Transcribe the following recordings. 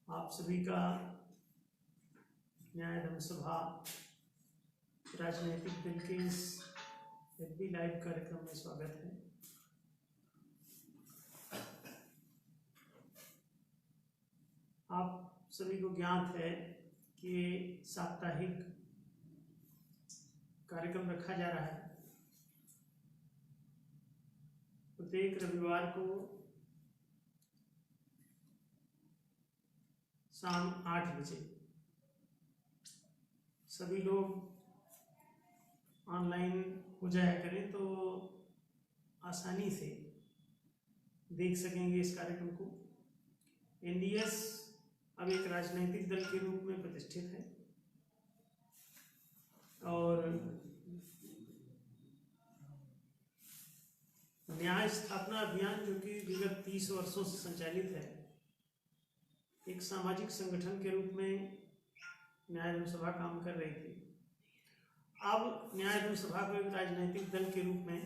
आप सभी का न्याय धर्म सभा राजनीतिक दल के इस FB लाइव कार्यक्रम में स्वागत है। आप सभी को ज्ञात है कि साप्ताहिक कार्यक्रम रखा जा रहा है। प्रत्येक रविवार को शाम 8 बजे सभी लोग ऑनलाइन हो जाया करें तो आसानी से देख सकेंगे इस कार्यक्रम को। NDS अब एक राजनीतिक दल के रूप में प्रतिष्ठित है और न्याय स्थापना अभियान जो कि विगत 30 वर्षों से संचालित है, एक सामाजिक संगठन के रूप में न्याय धर्म सभा काम कर रही थी। अब न्याय धर्म सभा को एक राजनीतिक दल के रूप में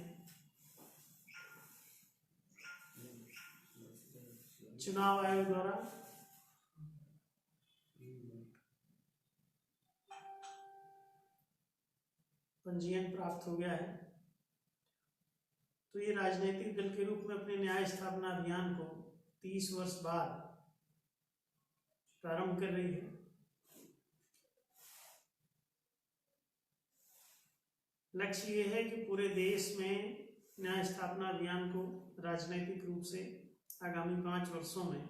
चुनाव आयोग द्वारा पंजीयन प्राप्त हो गया है। तो ये राजनीतिक दल के रूप में अपने न्याय स्थापना अभियान को 30 वर्ष बाद प्रारंभ कर रही है। लक्ष्य ये है कि पूरे देश में न्याय स्थापना अभियान को राजनीतिक रूप से आगामी 5 वर्षों में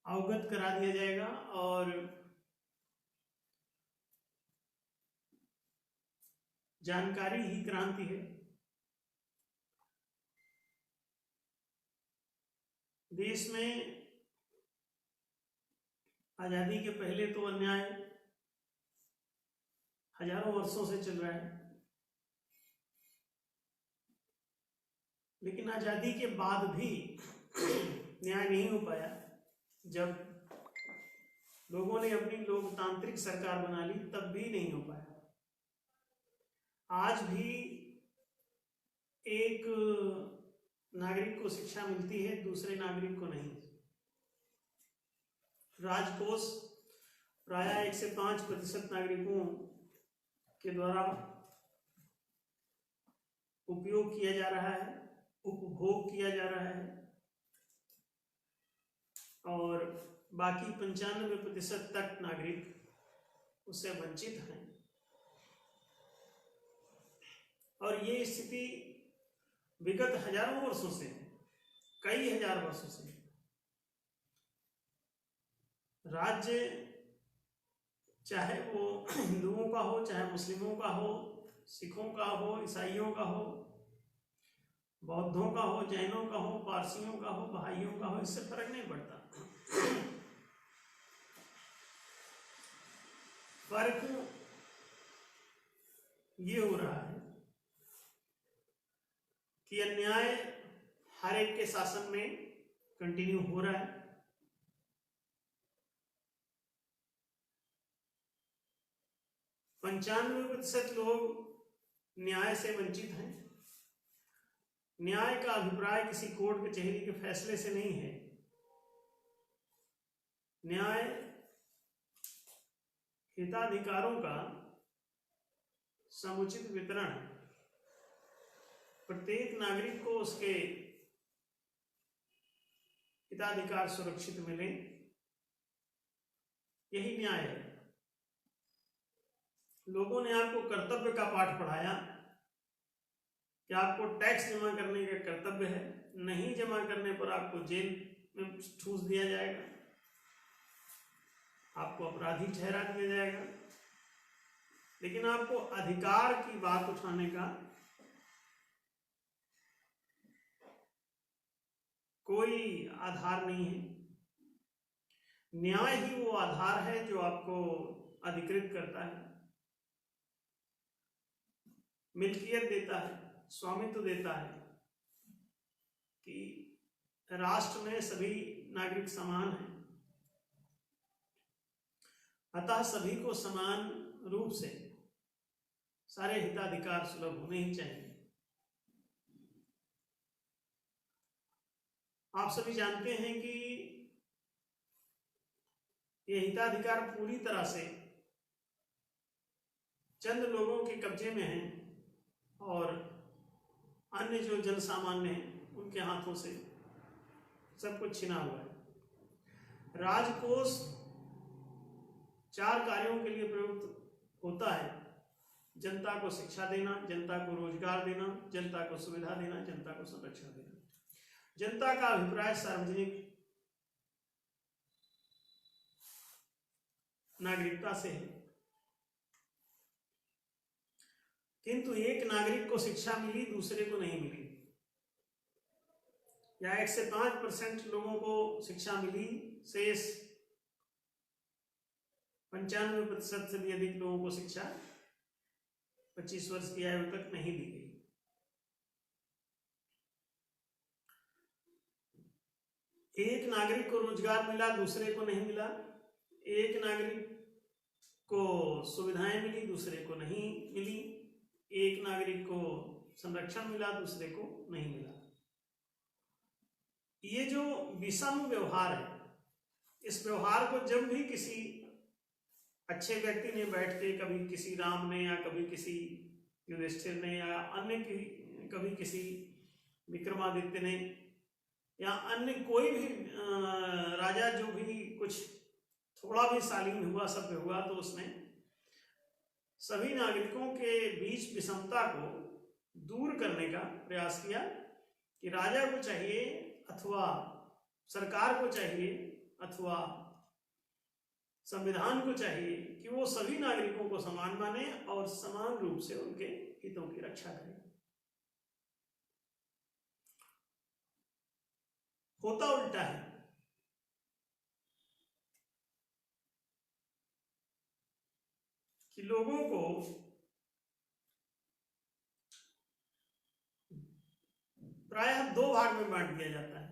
अवगत करा दिया जाएगा और जानकारी ही क्रांति है। देश में आजादी के पहले तो अन्याय हजारों वर्षों से चल रहा है, लेकिन आजादी के बाद भी न्याय नहीं हो पाया। जब लोगों ने अपनी लोकतांत्रिक सरकार बना ली तब भी नहीं हो पाया। आज भी एक नागरिक को शिक्षा मिलती है, दूसरे नागरिक को नहीं। राजकोष प्रायः 1 से 5% नागरिकों के द्वारा उपयोग किया जा रहा है, उपभोग किया जा रहा है और बाकी 95% तक नागरिक उससे वंचित हैं। और ये स्थिति विगत हजारों वर्षों से, कई हजार वर्षों से राज्य चाहे वो हिंदुओं का हो, चाहे मुस्लिमों का हो, सिखों का हो, ईसाइयों का हो, बौद्धों का हो, जैनों का हो, पारसियों का हो, बहाइयों का हो, इससे फर्क नहीं पड़ता। फर्क ये हो रहा है कि अन्याय हर एक के शासन में कंटिन्यू हो रहा है। पंचानवे % लोग न्याय से वंचित हैं। न्याय का अभिप्राय किसी कोर्ट कचहरी के फैसले से नहीं है। न्याय हिताधिकारों का समुचित वितरण है। प्रत्येक नागरिक को उसके हिताधिकार सुरक्षित मिले, यही न्याय है। लोगों ने आपको कर्तव्य का पाठ पढ़ाया कि आपको टैक्स जमा करने का कर्तव्य है, नहीं जमा करने पर आपको जेल में ठूस दिया जाएगा, आपको अपराधी ठहरा दिया जाएगा। लेकिन आपको अधिकार की बात उठाने का कोई आधार नहीं है। न्याय ही वो आधार है जो आपको अधिकृत करता है, मिल्कियत देता है, स्वामित्व देता है कि राष्ट्र में सभी नागरिक समान हैं, अतः सभी को समान रूप से सारे हिताधिकार सुलभ होने ही चाहिए। आप सभी जानते हैं कि ये हिताधिकार पूरी तरह से चंद लोगों के कब्जे में है और अन्य जो जन सामान्य हैं उनके हाथों से सब कुछ छिना हुआ है। राजकोष 4 कार्यों के लिए प्रयुक्त होता है: जनता को शिक्षा देना, जनता को रोजगार देना, जनता को सुविधा देना, जनता को संरक्षण देना। जनता का अभिप्राय सार्वजनिक नागरिकता से है, किंतु एक नागरिक को शिक्षा मिली, दूसरे को नहीं मिली, या 1 से 5% लोगों को शिक्षा मिली, शेष 95% से भी अधिक लोगों को शिक्षा 25 वर्ष की आयु तक नहीं दी गई। एक नागरिक को रोजगार मिला, दूसरे को नहीं मिला। एक नागरिक को सुविधाएं मिली, दूसरे को नहीं मिली। एक नागरिक को संरक्षण मिला, दूसरे को नहीं मिला। ये जो विषम व्यवहार है, इस व्यवहार को जब भी किसी अच्छे व्यक्ति ने बैठ के, कभी किसी राम ने या कभी किसी युधिष्ठिर ने या अन्य कभी किसी विक्रमादित्य ने या अन्य कोई भी राजा जो भी कुछ थोड़ा भी शालीन हुआ, सभ्य हुआ, तो उसने सभी नागरिकों के बीच विषमता को दूर करने का प्रयास किया कि राजा को चाहिए अथवा सरकार को चाहिए अथवा संविधान को चाहिए कि वो सभी नागरिकों को समान माने और समान रूप से उनके हितों की रक्षा करे। होता उल्टा है। कि लोगों को प्रायः 2 भाग में बांट दिया जाता है,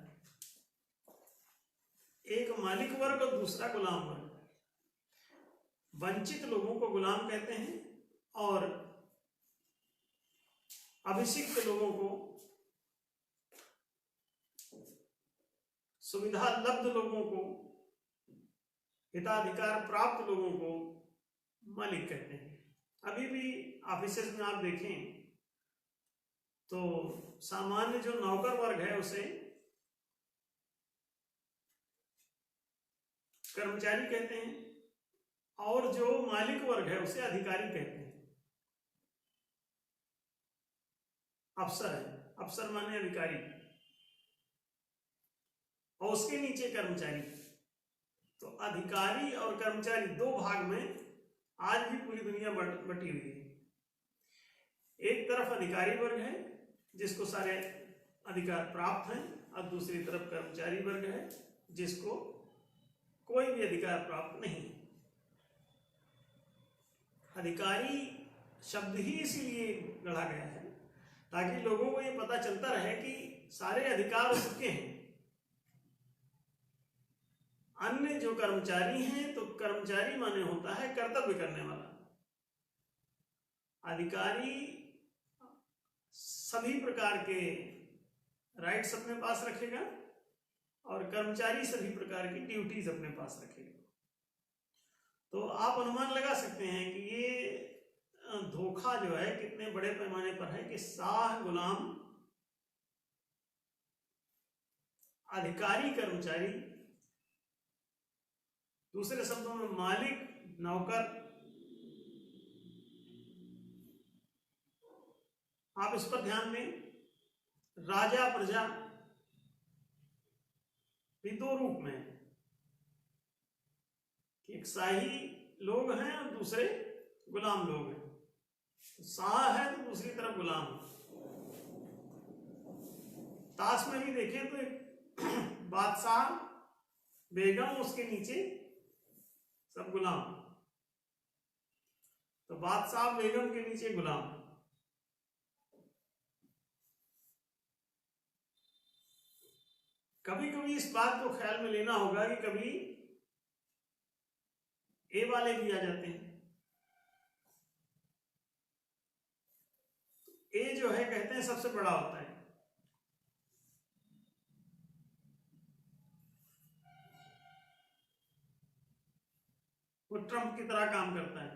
एक मालिक वर्ग और दूसरा गुलाम वर्ग। वंचित लोगों को गुलाम कहते हैं और अभिषिक्त लोगों को, सुविधा लब्ध लोगों को, हिताधिकार प्राप्त लोगों को मालिक कहते हैं। अभी भी ऑफिसेस में आप देखें तो सामान्य जो नौकर वर्ग है उसे कर्मचारी कहते हैं और जो मालिक वर्ग है उसे अधिकारी कहते हैं। अफसर है, अफसर माने अधिकारी, और उसके नीचे कर्मचारी। तो अधिकारी और कर्मचारी 2 भाग में आज भी पूरी दुनिया बटी हुई है। एक तरफ अधिकारी वर्ग है जिसको सारे अधिकार प्राप्त हैं और दूसरी तरफ कर्मचारी वर्ग है जिसको कोई भी अधिकार प्राप्त नहीं। अधिकारी शब्द ही इसीलिए गढ़ा गया है ताकि लोगों को ये पता चलता रहे कि सारे अधिकार उसके हैं। अन्य जो कर्मचारी हैं, तो कर्मचारी माने होता है कर्तव्य करने वाला। अधिकारी सभी प्रकार के राइट्स अपने पास रखेगा और कर्मचारी सभी प्रकार की ड्यूटीज अपने पास रखेगा। तो आप अनुमान लगा सकते हैं कि ये धोखा जो है कितने बड़े पैमाने पर है कि शाह गुलाम, अधिकारी कर्मचारी, दूसरे शब्दों में मालिक नौकर। आप इस पर ध्यान दें, राजा प्रजा भी 2 रूप में है। एक शाही लोग हैं और दूसरे गुलाम लोग हैं। शाह है तो दूसरी तरफ गुलाम। ताश में भी देखें तो एक बादशाह, बेगम, उसके नीचे सब गुलाम। तो बादशाह बेगम के नीचे गुलाम। कभी कभी इस बात को ख्याल में लेना होगा कि कभी ए वाले भी आ जाते हैं। ए जो है कहते हैं सबसे बड़ा होता है। वो ट्रम्प की तरह काम करता है।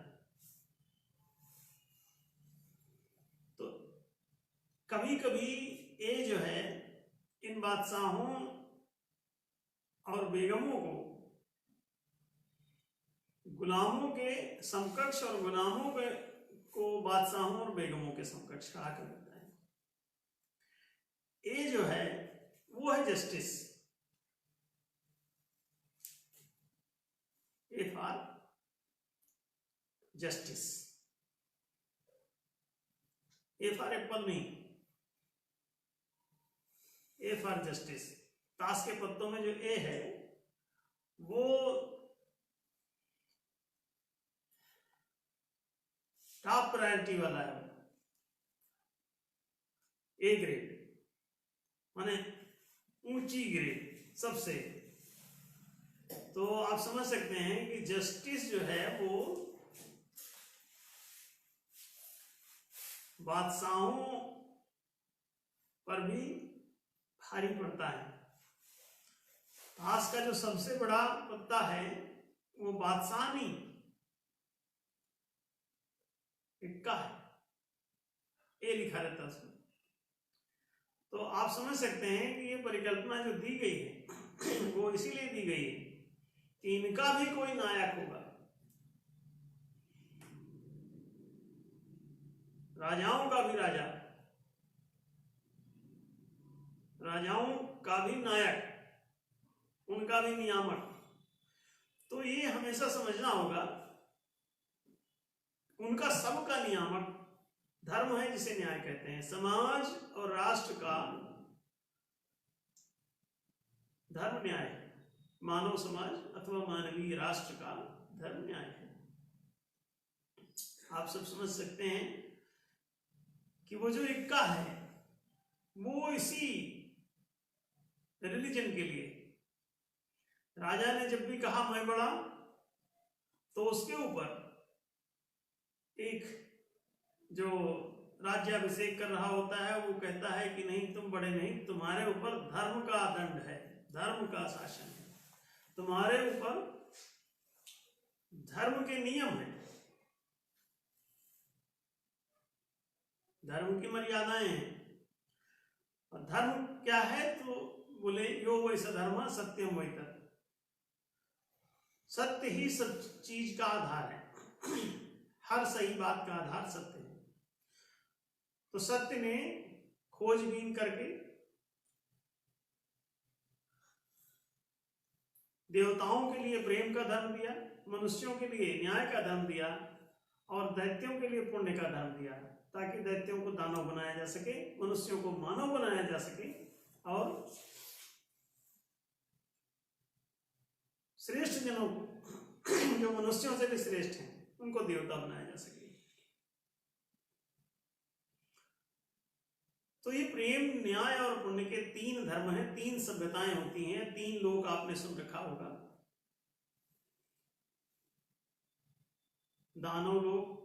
तो कभी कभी ये जो है इन बादशाहों और बेगमों को गुलामों के समकक्ष और गुलामों को बादशाहों और बेगमों के समकक्ष कहा करता है। ये जो है वो है justice. A for justice, A for Apple नहीं, ए फॉर जस्टिस। ताश के पत्तों में जो ए है वो टॉप प्रायोरिटी वाला है, ए ग्रेड माने ऊंची ग्रेड सबसे। तो आप समझ सकते हैं कि जस्टिस जो है वो बादशाहों पर भी भारी पड़ता है। ताश का जो सबसे बड़ा पत्ता है वो बादशाह नहीं, इक्का है, ए लिखा रहता है उसमें। तो आप समझ सकते हैं कि ये परिकल्पना जो दी गई है वो इसीलिए दी गई है कि इनका भी कोई नायक होगा। राजाओं का भी राजा, राजाओं का भी नायक, उनका भी नियामक। तो ये हमेशा समझना होगा उनका सबका नियामक धर्म है जिसे न्याय कहते हैं। समाज और राष्ट्र का धर्म न्याय है, मानव समाज अथवा मानवीय राष्ट्र का धर्म न्याय है। आप सब समझ सकते हैं कि वो जो इक्का है वो इसी रिलीजन के लिए, राजा ने जब भी कहा मैं बड़ा, तो उसके ऊपर एक जो राज्याभिषेक कर रहा होता है वो कहता है कि नहीं तुम बड़े नहीं, तुम्हारे ऊपर धर्म का दंड है, धर्म का शासन है, तुम्हारे ऊपर धर्म के नियम है, धर्म की मर्यादाएं हैं। और धर्म क्या है? तो बोले यो वैसा धर्म सत्यम वही तत्, सत्य ही सब चीज का आधार है, हर सही बात का आधार सत्य है। तो सत्य ने खोजबीन करके देवताओं के लिए प्रेम का धर्म दिया, मनुष्यों के लिए न्याय का धर्म दिया और दैत्यों के लिए पुण्य का धर्म दिया, ताकि दैत्यों को दानव बनाया जा सके, मनुष्यों को मानव बनाया जा सके और श्रेष्ठ जनों को जो मनुष्यों से भी श्रेष्ठ हैं उनको देवता बनाया जा सके। तो ये प्रेम, न्याय और पुण्य के तीन धर्म हैं, तीन सभ्यताएं होती हैं, तीन लोग आपने सुन रखा होगा, दानव लोग,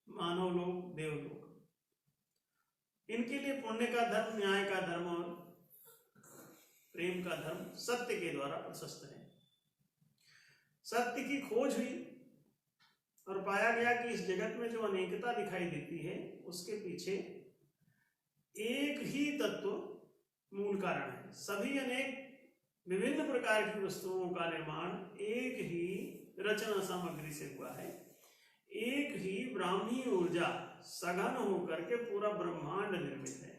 मानव लोग, देव लोग। इनके लिए पुण्य का धर्म, न्याय का धर्म और प्रेम का धर्म सत्य के द्वारा प्रशस्त है। सत्य की खोज हुई और पाया गया कि इस जगत में जो अनेकता दिखाई देती है उसके पीछे एक ही तत्व मूल कारण है। सभी अनेक विभिन्न प्रकार की वस्तुओं का निर्माण एक ही रचना सामग्री से हुआ है। एक ही ब्राह्मी ऊर्जा सघन होकर के पूरा ब्रह्मांड निर्मित है।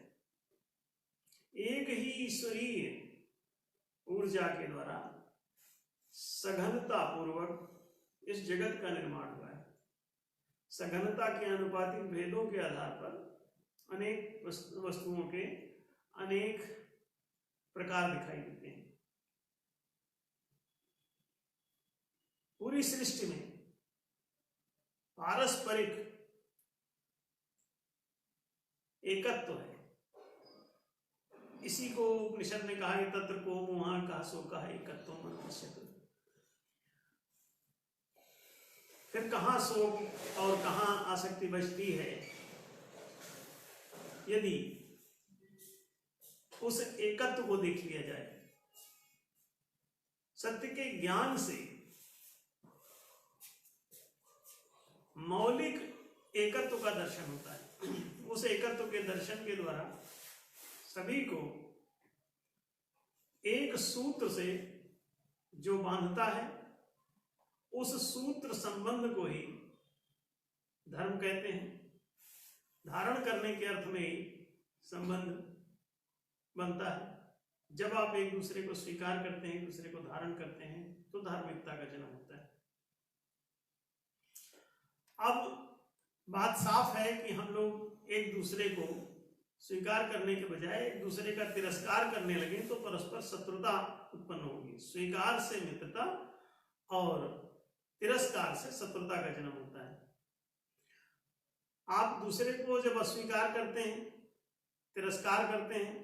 एक ही ईश्वरीय ऊर्जा के द्वारा सघनता पूर्वक इस जगत का निर्माण हुआ है। सघनता के अनुपातिक भेदों के आधार पर अनेक वस्तुओं के अनेक प्रकार दिखाई देते हैं। पूरी सृष्टि में पारस्परिक एकत्व है। इसी को उपनिषद ने कहा कि तत्र को मोहा कहा सो कहा एकत्व मनुष्य। फिर कहां शोक और कहां आसक्ति बचती है? यदि उस एकत्व को देख लिया जाए, सत्य के ज्ञान से मौलिक एकत्व का दर्शन होता है। उस एकत्व के दर्शन के द्वारा सभी को एक सूत्र से जो बांधता है, उस सूत्र संबंध को ही धर्म कहते हैं। धारण करने के अर्थ में ही संबंध बनता है। जब आप एक दूसरे को स्वीकार करते हैं, एक दूसरे को धारण करते हैं, तो धार्मिकता का जन्म होता है। अब बात साफ है कि हम लोग एक दूसरे को स्वीकार करने के बजाय एक दूसरे का तिरस्कार करने लगे तो परस्पर शत्रुता उत्पन्न होगी। स्वीकार से मित्रता और तिरस्कार से शत्रुता का जन्म होता है। आप दूसरे को जब अस्वीकार करते हैं, तिरस्कार करते हैं,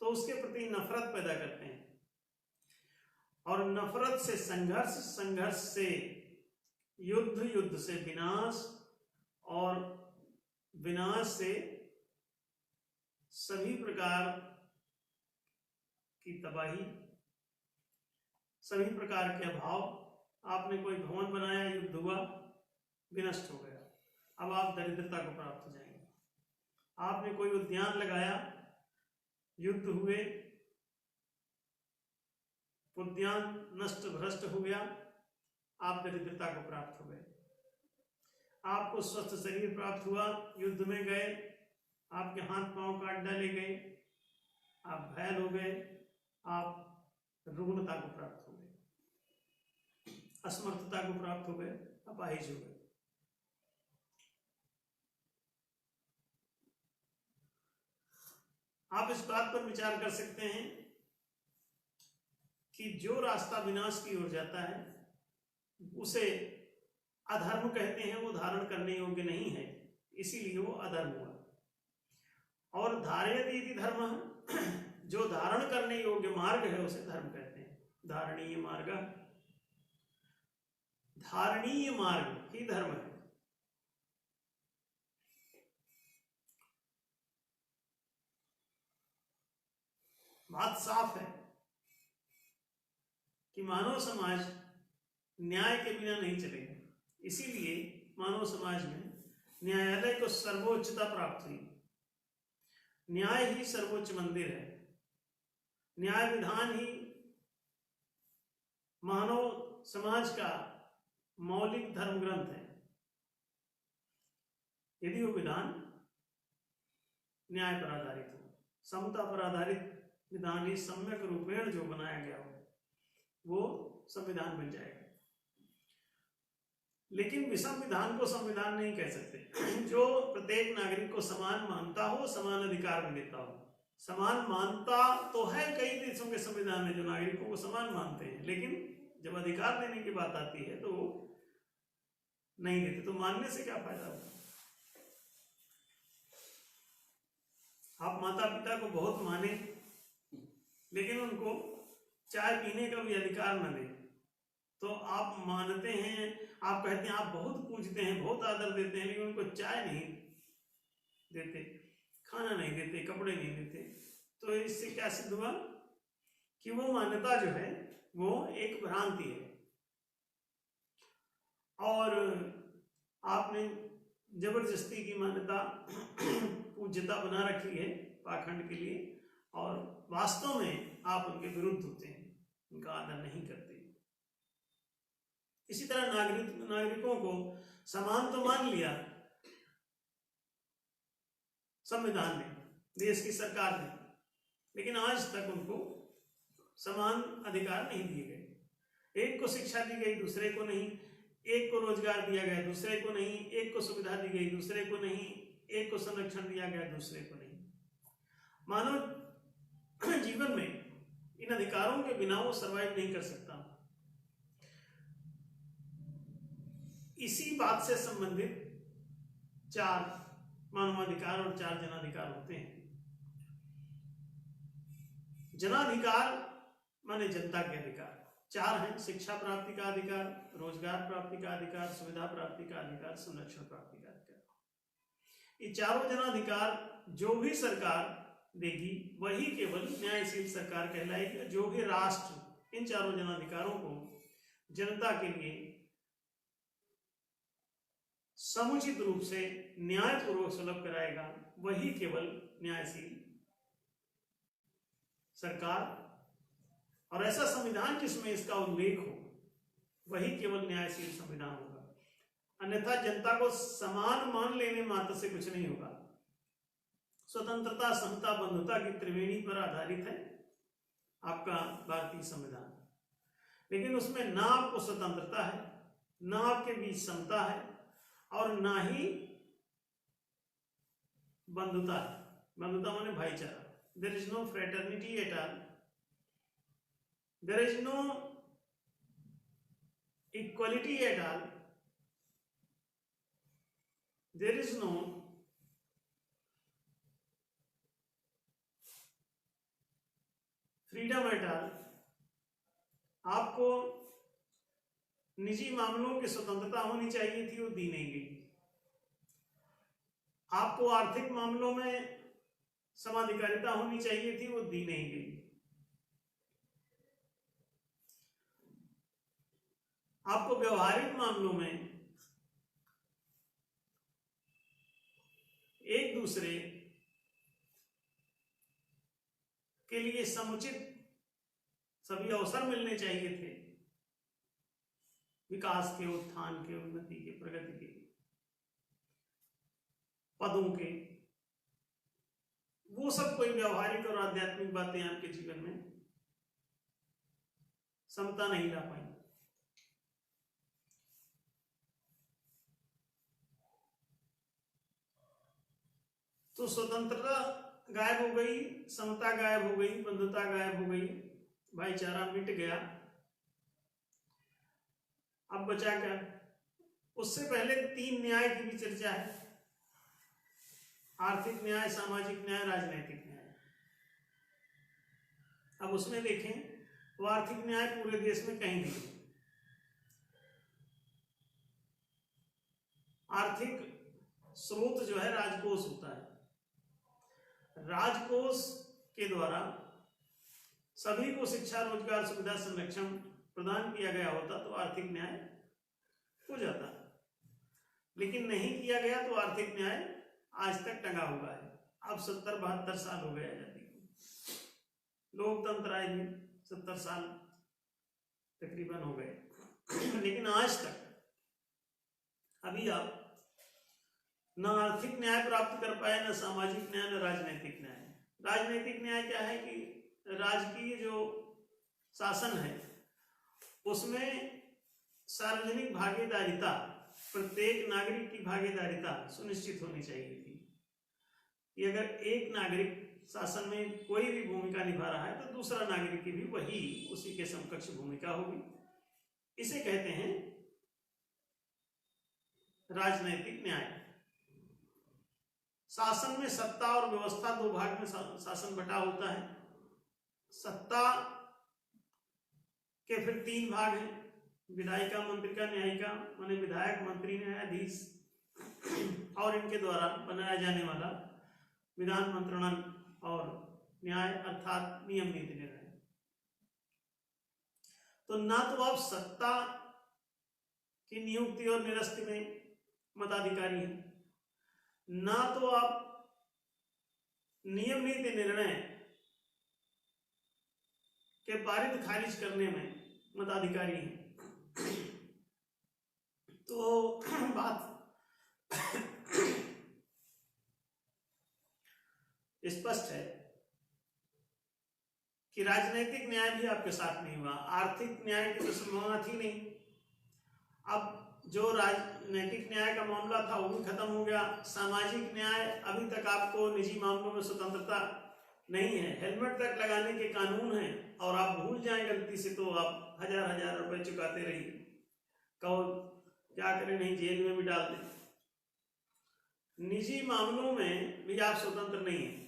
तो उसके प्रति नफरत पैदा करते हैं, और नफरत से संघर्ष, संघर्ष से युद्ध, युद्ध से विनाश, और विनाश से सभी प्रकार की तबाही, सभी प्रकार के अभाव। आपने कोई भवन बनाया, युद्ध हुआ, विनष्ट हो गया, अब आप दरिद्रता को प्राप्त हो जाएंगे। आपने कोई उद्यान लगाया, युद्ध हुए, उद्यान नष्ट भ्रष्ट हो गया, आप दरिद्रता को प्राप्त हो गए। आपको स्वस्थ शरीर प्राप्त हुआ, युद्ध में गए, आपके हाथ पांव काट डाले गए, आप घायल हो गए, आप रुग्णता को प्राप्त हो गए, असमर्थता को प्राप्त हो गए, अपाहिज हो गए। आप इस बात पर विचार कर सकते हैं कि जो रास्ता विनाश की ओर जाता है उसे अधर्म कहते हैं, वो धारण करने योग्य नहीं है, इसीलिए वो अधर्म हुआ। और धारयति इति धर्मः, जो धारण करने योग्य मार्ग है उसे धर्म कहते हैं। धारणीय मार्ग, धारणीय मार्ग ही धर्म है। बात साफ है कि मानव समाज न्याय के बिना नहीं चलेगा। इसीलिए मानव समाज में न्यायालय को सर्वोच्चता प्राप्त हुई। न्याय ही सर्वोच्च मंदिर है। न्याय विधान ही मानव समाज का मौलिक धर्म ग्रंथ है। यदि वो विधान न्याय पर आधारित हो, समता पर आधारित विधान ही सम्यक रूपेण जो बनाया गया हो, वो संविधान बन जाएगा। लेकिन विषम विधान को संविधान नहीं कह सकते। जो प्रत्येक नागरिक को समान मानता हो, समान अधिकार भी देता हो। समान मानता तो है कई देशों के संविधान में, जो नागरिकों को समान मानते हैं, लेकिन जब अधिकार देने की बात आती है तो नहीं देते। तो मानने से क्या फायदा होगा? आप माता पिता को बहुत माने लेकिन उनको चाय पीने का भी अधिकार न दें, तो आप मानते हैं, आप कहते हैं, आप बहुत पूजते हैं, बहुत आदर देते हैं, लेकिन उनको चाय नहीं देते, खाना नहीं देते, कपड़े नहीं देते, तो इससे क्या सिद्ध हुआ कि वो मान्यता जो है वो एक भ्रांति है। और आपने जबरदस्ती की मान्यता पूज्यता बना रखी है पाखंड के लिए, और वास्तव में आप उनके विरुद्ध होते हैं, उनका आदर नहीं करते। इसी तरह नागरिकों को समान तो मान लिया संविधान ने, देश की सरकार ने, लेकिन आज तक उनको समान अधिकार नहीं दिए गए। एक को शिक्षा दी गई, दूसरे को नहीं। एक को रोजगार दिया गया, दूसरे को नहीं। एक को सुविधा दी गई, दूसरे को नहीं। एक को संरक्षण दिया गया, दूसरे को नहीं। मानव जीवन में इन अधिकारों के बिना वो सर्वाइव नहीं कर सकता। इसी बात से संबंधित 4 मानवाधिकार और 4 जनाधिकार होते हैं। जनाधिकार माने जनता के अधिकार 4 हैं। शिक्षा प्राप्ति का अधिकार, रोजगार प्राप्ति का अधिकार, सुविधा प्राप्ति का अधिकार, संरक्षण प्राप्ति का अधिकार। ये चारों जनाधिकार जो भी सरकार देगी वही केवल न्यायशील सरकार कहलाएगी। जो भी राष्ट्र इन चारों जनाधिकारों को जनता के लिए समुचित रूप से न्यायपूर्वक सुलभ कराएगा वही केवल न्यायशील सरकार, और ऐसा संविधान जिसमें इसका उल्लेख हो वही केवल न्यायशील संविधान होगा। अन्यथा जनता को समान मान लेने मात्र से कुछ नहीं होगा। स्वतंत्रता, समता, बंधुता की त्रिवेणी पर आधारित है आपका भारतीय संविधान, लेकिन उसमें ना आपको स्वतंत्रता है, ना आपके बीच समता है, और ना ही बंधुता है। बंधुता माने भाईचारा। There is no fraternity at all, there is no equality at all, there is no freedom at all. आपको निजी मामलों की स्वतंत्रता होनी चाहिए थी, वो दी नहीं गई। आपको आर्थिक मामलों में समाधिकारिता होनी चाहिए थी, वो दी नहीं गई। आपको व्यवहारिक मामलों में एक दूसरे के लिए समुचित सभी अवसर मिलने चाहिए थे, विकास के, उत्थान के, उन्नति के, प्रगति के, पदों के। वो सब कोई व्यवहारिक और आध्यात्मिक बातें आपके जीवन में समता नहीं ला पाई। तो स्वतंत्रता गायब हो गई, समता गायब हो गई, बंधुता गायब हो गई, भाईचारा मिट गया। अब बचा क्या? उससे पहले 3 न्याय की भी चर्चा है, आर्थिक न्याय, सामाजिक न्याय, राजनैतिक न्याय। अब उसमें देखें तो आर्थिक न्याय पूरे देश में कहीं नहीं। आर्थिक स्रोत जो है राजकोष होता है, राजकोष के द्वारा सभी को शिक्षा, रोजगार, सुविधा, संरक्षण प्रदान किया गया होता तो आर्थिक न्याय हो जाता, लेकिन नहीं किया गया तो आर्थिक न्याय आज तक टंगा हुआ है। अब 70-72 साल हो गए आजादी को, लोकतंत्र आए भी 70 साल तकरीबन हो गए, लेकिन आज तक अभी आप न आर्थिक न्याय प्राप्त कर पाए, न सामाजिक न्याय, न राजनैतिक न्याय। राजनैतिक न्याय क्या है कि राजकीय जो शासन है उसमें सार्वजनिक भागीदारिता, प्रत्येक नागरिक की भागीदारिता सुनिश्चित होनी चाहिए थी कि अगर एक नागरिक शासन में कोई भी भूमिका निभा रहा है तो दूसरा नागरिक की भी वही उसी के समकक्ष भूमिका होगी। इसे कहते हैं राजनैतिक न्याय। शासन में सत्ता और व्यवस्था 2 भाग में शासन बटा होता है। सत्ता के फिर 3 भाग हैं, विधायिका, मंत्रिका, न्यायिका, माने विधायक, मंत्री, न्यायाधीश, और इनके द्वारा बनाया जाने वाला विधान, मंत्रणा और न्याय अर्थात नियम, नीति, निर्णय। तो ना तो आप सत्ता की नियुक्ति और निरस्ती में मताधिकारी हैं, ना तो आप नियम, नीति, निर्णय के पारित खारिज करने में मताधिकारी हैं। तो बात स्पष्ट है कि राजनीतिक न्याय भी आपके साथ नहीं हुआ, आर्थिक न्याय की तो संभावना थी नहीं। अब जो राजनीतिक न्याय का मामला था वो भी खत्म हो गया। सामाजिक न्याय, अभी तक आपको निजी मामलों में स्वतंत्रता नहीं है, हेलमेट तक लगाने के कानून हैं और आप भूल जाएं गलती से तो आप हजार रुपए चुकाते रहिए, कहो क्या करें, नहीं जेल में भी डाल दें। निजी मामलों में भी आप स्वतंत्र नहीं हैं।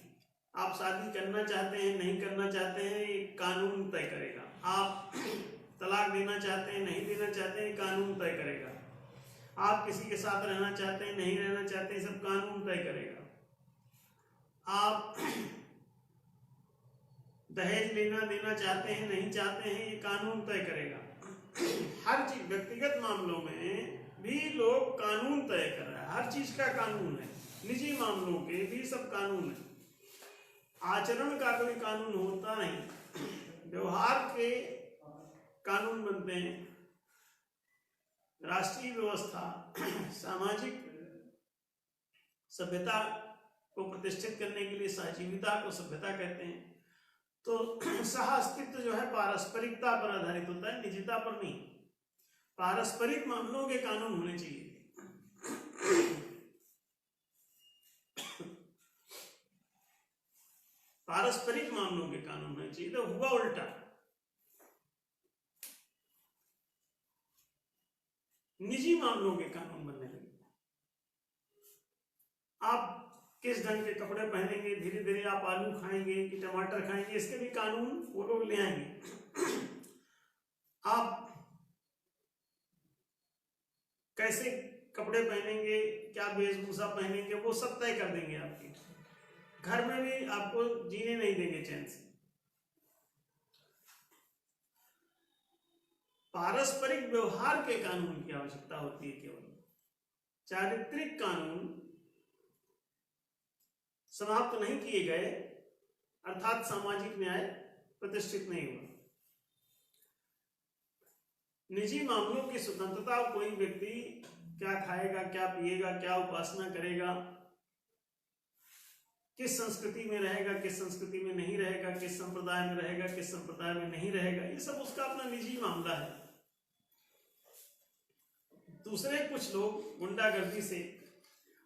आप शादी करना चाहते हैं, नहीं करना चाहते हैं, ये कानून तय करेगा। आप तलाक देना चाहते हैं, नहीं देना चाहते हैं, कानून तय करेगा। आप किसी के साथ रहना चाहते हैं, नहीं रहना चाहते हैं, सब कानून तय करेगा। आप दहेज लेना देना चाहते हैं, नहीं चाहते हैं, ये कानून तय करेगा। हर चीज, व्यक्तिगत मामलों में भी लोग कानून तय कर रहे हैं, हर चीज का कानून है, निजी मामलों के भी सब कानून है। आचरण का कोई कानून होता नहीं, व्यवहार के कानून बनते हैं। राष्ट्रीय व्यवस्था, सामाजिक सभ्यता को प्रतिष्ठित करने के लिए सहजीविता को सभ्यता कहते हैं। तो सह अस्तित्व जो है पारस्परिकता पर आधारित होता है, निजता पर नहीं। पारस्परिक मामलों के कानून होने चाहिए। पारस्परिक मामलों के कानून होने चाहिए, तो हुआ उल्टा। निजी मामलों के कानून बनने लगे। आप किस ढंग के कपड़े पहनेंगे, धीरे धीरे आप आलू खाएंगे कि टमाटर खाएंगे, इसके भी कानून वो लोग ले आएंगे। आप कैसे कपड़े पहनेंगे, क्या वेशभूषा पहनेंगे, वो सब तय कर देंगे। आपके घर में भी आपको जीने नहीं देंगे चैन से। पारस्परिक व्यवहार के कानून की आवश्यकता होती है केवल। चारित्रिक कानून समाप्त नहीं किए गए, अर्थात सामाजिक न्याय प्रतिष्ठित नहीं हुआ। निजी मामलों की स्वतंत्रता, कोई व्यक्ति क्या खाएगा, क्या पिएगा, क्या उपासना करेगा, किस संस्कृति में रहेगा, किस संस्कृति में नहीं रहेगा, किस संप्रदाय में रहेगा, किस संप्रदाय में नहीं रहेगा, ये सब उसका अपना निजी मामला है। दूसरे कुछ लोग गुंडागर्दी से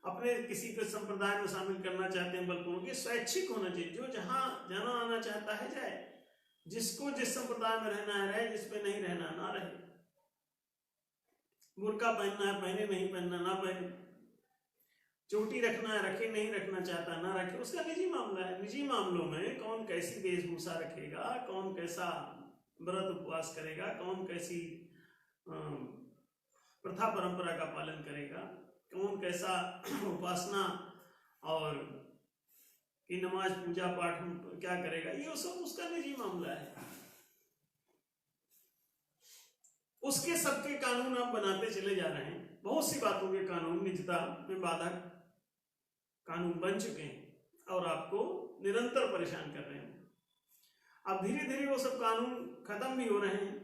अपने किसी को संप्रदाय में शामिल करना चाहते हैं, बल्कि ये स्वैच्छिक होना चाहिए। जो जहां जाना आना चाहता है जाए, जिसको जिस संप्रदाय में रहना है रहे, जिसपे नहीं रहना ना रहे। बुर्का पहनना है पहने, नहीं पहनना ना पहने, चोटी रखना है रखे, नहीं रखना चाहता ना रखे, उसका निजी मामला है। निजी मामलों में कौन कैसी वेशभूषा रखेगा, कौन कैसा व्रत उपवास करेगा, कौन कैसी प्रथा परंपरा का पालन करेगा, कौन कैसा उपासना और की नमाज पूजा पाठ क्या करेगा, ये सब उसका निजी मामला है। उसके सबके कानून आप बनाते चले जा रहे हैं। बहुत सी बातों के कानून निजता में बाधक कानून बन चुके हैं और आपको निरंतर परेशान कर रहे हैं। अब धीरे धीरे वो सब कानून खत्म भी हो रहे हैं।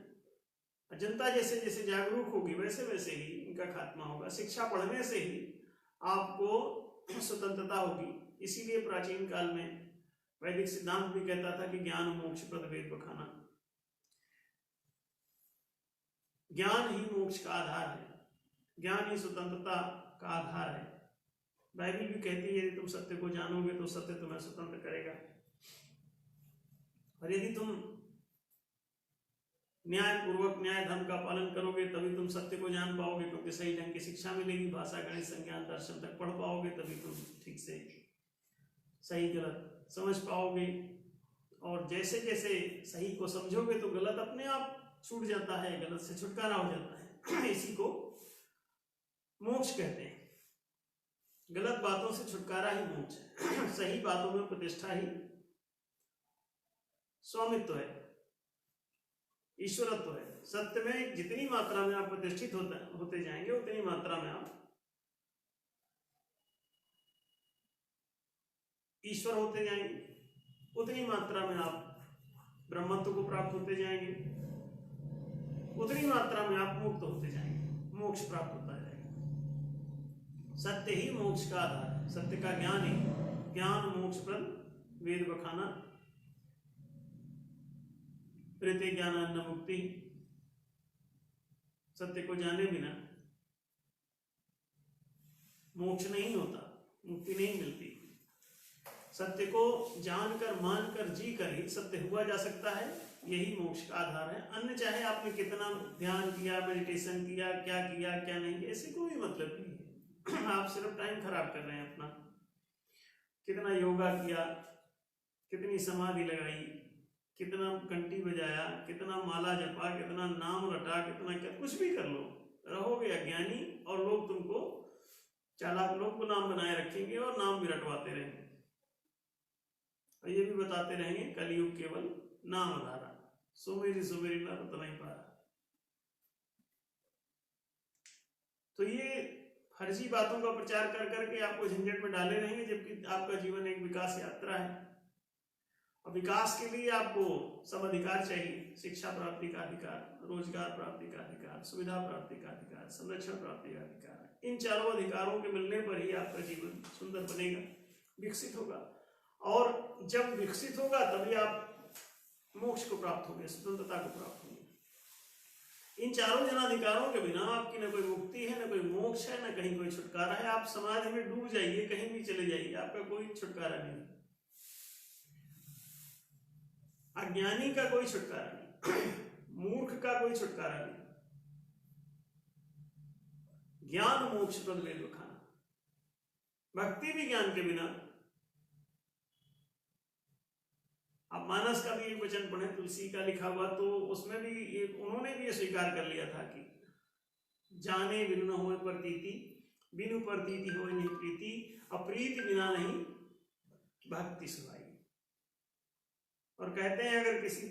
जनता जैसे जैसे जागरूक होगी वैसे वैसे ही इनका खात्मा होगा। शिक्षा पढ़ने से ही आपको स्वतंत्रता होगी। इसीलिए प्राचीन काल में वैदिक सिद्धांत भी कहता था कि ज्ञान मोक्ष प्रद वेद बखाना। ज्ञान ही मोक्ष का आधार है, ज्ञान ही स्वतंत्रता का आधार है। बाइबल भी कहती है यदि तुम सत्य को जानोगे तो सत्य तुम्हें स्वतंत्र करेगा, और यदि तुम न्याय पूर्वक न्याय धर्म का पालन करोगे तभी तुम सत्य को जान पाओगे, क्योंकि सही ढंग की शिक्षा मिलेगी, भाषा गणित संज्ञान दर्शन तक पढ़ पाओगे, तभी तुम ठीक से सही गलत समझ पाओगे। और जैसे जैसे सही को समझोगे तो गलत अपने आप छूट जाता है, गलत से छुटकारा हो जाता है। इसी को मोक्ष कहते हैं। गलत बातों से छुटकारा ही मोक्ष है। सही बातों में प्रतिष्ठा ही स्वामित्व है, ईश्वरत्व है। सत्य में जितनी मात्रा में आप प्रतिष्ठित होते जाएंगे उतनी मात्रा में आप ईश्वर होते जाएंगे, उतनी मात्रा में आप ब्रह्मत्व को प्राप्त होते जाएंगे, उतनी मात्रा में आप मुक्त होते जाएंगे, मोक्ष प्राप्त होता जाएगा। सत्य ही मोक्ष का आधार है। सत्य का ज्ञान ही ज्ञान मोक्ष प्रद वेद बखाना, प्रीति ज्ञान अन्न मुक्ति। सत्य को जाने बिना मोक्ष नहीं होता, मुक्ति नहीं मिलती। सत्य को जानकर मानकर जी कर ही सत्य हुआ जा सकता है, यही मोक्ष का आधार है। अन्य चाहे आपने कितना ध्यान किया, मेडिटेशन किया, क्या नहीं, ऐसे कोई मतलब नहीं है। आप सिर्फ टाइम खराब कर रहे हैं अपना। कितना योगा किया, कितनी समाधि लगाई, कितना घंटी बजाया, कितना माला जपा, कितना नाम रटा, कितना क्या कुछ भी कर लो, रहोगे अज्ञानी और लोग तुमको चालाक लोग को नाम बनाए रखेंगे और नाम भी रटवाते रहेंगे और ये भी बताते रहेंगे कलयुग केवल नाम आधारा, सुमेरी सुमेरी ना तो नहीं पा रहा। तो ये फर्जी बातों का प्रचार कर करके आपको झंझट में डाले रहेंगे, जबकि आपका जीवन एक विकास यात्रा है। और विकास के लिए आपको सब अधिकार चाहिए, शिक्षा प्राप्ति का अधिकार, रोजगार प्राप्ति का अधिकार, सुविधा प्राप्ति का अधिकार, संरक्षण प्राप्ति का अधिकार। इन चारों अधिकारों के मिलने पर ही आपका जीवन सुंदर बनेगा, विकसित होगा। और जब विकसित होगा तभी आप मोक्ष को प्राप्त होंगे, स्वतंत्रता को प्राप्त होंगे। इन चारों जनाधिकारों के बिना आपकी न कोई मुक्ति है, न कोई मोक्ष है, न कहीं कोई छुटकारा है। आप समाज में डूब जाइए, कहीं भी चले जाइए, आपका कोई छुटकारा नहीं। अज्ञानी का कोई छुटकारा नहीं, मूर्ख का कोई छुटकारा नहीं। ज्ञान मोक्ष पद वेद बखाना। भक्ति भी ज्ञान के बिना। आप मानस का भी एक वचन पढ़े, तुलसी का लिखा हुआ, तो उसमें भी उन्होंने भी ये स्वीकार कर लिया था कि जाने बिनु न होए प्रतीति, बिनु प्रतीति होए नहीं प्रीति, अप्रीति बिना नहीं भक्ति सुहाई। और कहते हैं अगर किसी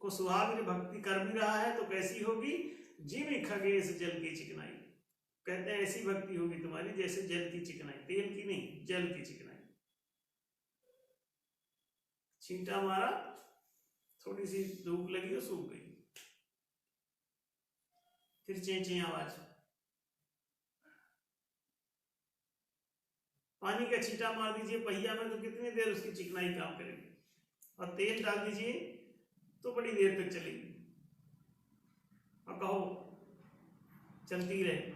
को सुहाग भक्ति कर भी रहा है तो कैसी होगी, जिम खगेश जल की चिकनाई। कहते हैं ऐसी भक्ति होगी तुम्हारी जैसे जल की चिकनाई, तेल की नहीं, जल की चिकनाई। छींटा मारा, थोड़ी सी धूप लगी और सूख गई, फिर चें आवाज। पानी का छींटा मार दीजिए पहिया में तो कितनी देर उसकी चिकनाई काम करेगी, और तेल डाल दीजिए तो बड़ी देर तक चलेगी, और कहो चलती रहे।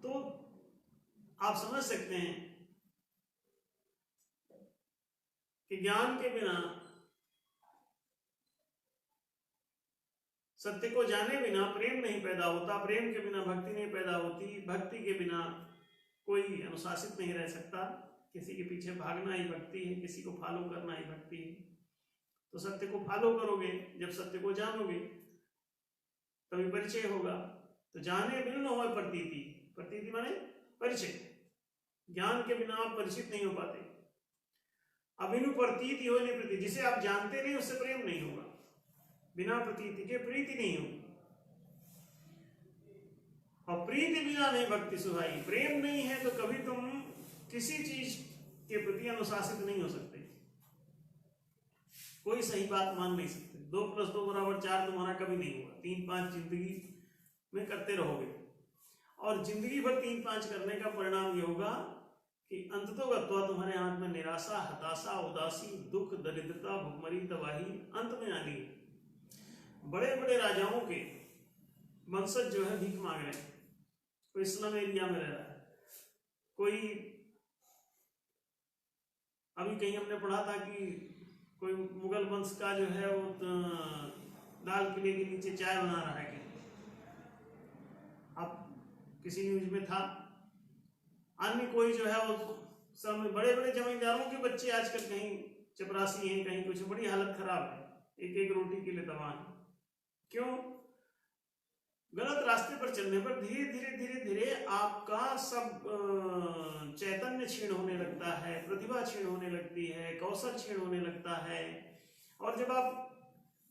तो आप समझ सकते हैं कि ज्ञान के बिना, सत्य को जाने बिना प्रेम नहीं पैदा होता, प्रेम के बिना भक्ति नहीं पैदा होती, भक्ति के बिना कोई अनुशासित नहीं रह सकता। किसी के पीछे भागना ही भक्ति है, किसी को फॉलो करना ही भक्ति है। तो सत्य को फॉलो करोगे, जब सत्य को जानोगे तभी परिचय होगा। तो जाने बिनु न होए प्रतीति, प्रतीति माने परिचय। ज्ञान के बिना आप परिचित नहीं हो पाते। अबिनु प्रतीति हो नहीं प्रीति, जिसे आप जानते नहीं उससे प्रेम नहीं होगा, बिना प्रतीति के प्रीति नहीं होगी, और प्रीति बिना नहीं भक्ति सुहाई। प्रेम नहीं है तो कभी तुम किसी चीज के प्रति अनुशासित नहीं हो सकते, कोई सही बात मान नहीं सकते। 2 + 2 = 4 तुम्हारा कभी नहीं होगा। 3-5 जिंदगी में करते रहोगे, और जिंदगी भर 3-5 करने का परिणाम ये होगा कि अंततोगत्वा तुम्हारे हाथ में निराशा, हताशा, उदासी, दुख, दरिद्रता, भुखमरी, तबाही अंत में आनी। बड़े बड़े राजाओं के वंशज जो है भीख मांग रहे हैं, कोई स्लम एरिया में रह रहा है, कोई अभी कहीं हमने पढ़ा था कि कोई मुगल वंश का जो है वो लाल किले के नीचे चाय बना रहा है कहीं, आप किसी न्यूज में था। अन्य कोई जो है वो सब बड़े बड़े जमींदारों के बच्चे आजकल कहीं चपरासी हैं, कहीं कुछ, बड़ी हालत खराब है, एक एक रोटी के लिए तबाह है। क्यों? गलत रास्ते पर चलने पर धीरे धीरे धीरे धीरे आपका सब चैतन्य क्षीण होने लगता है, प्रतिभा क्षीण होने लगती है, कौशल क्षीण होने लगता है। और जब आप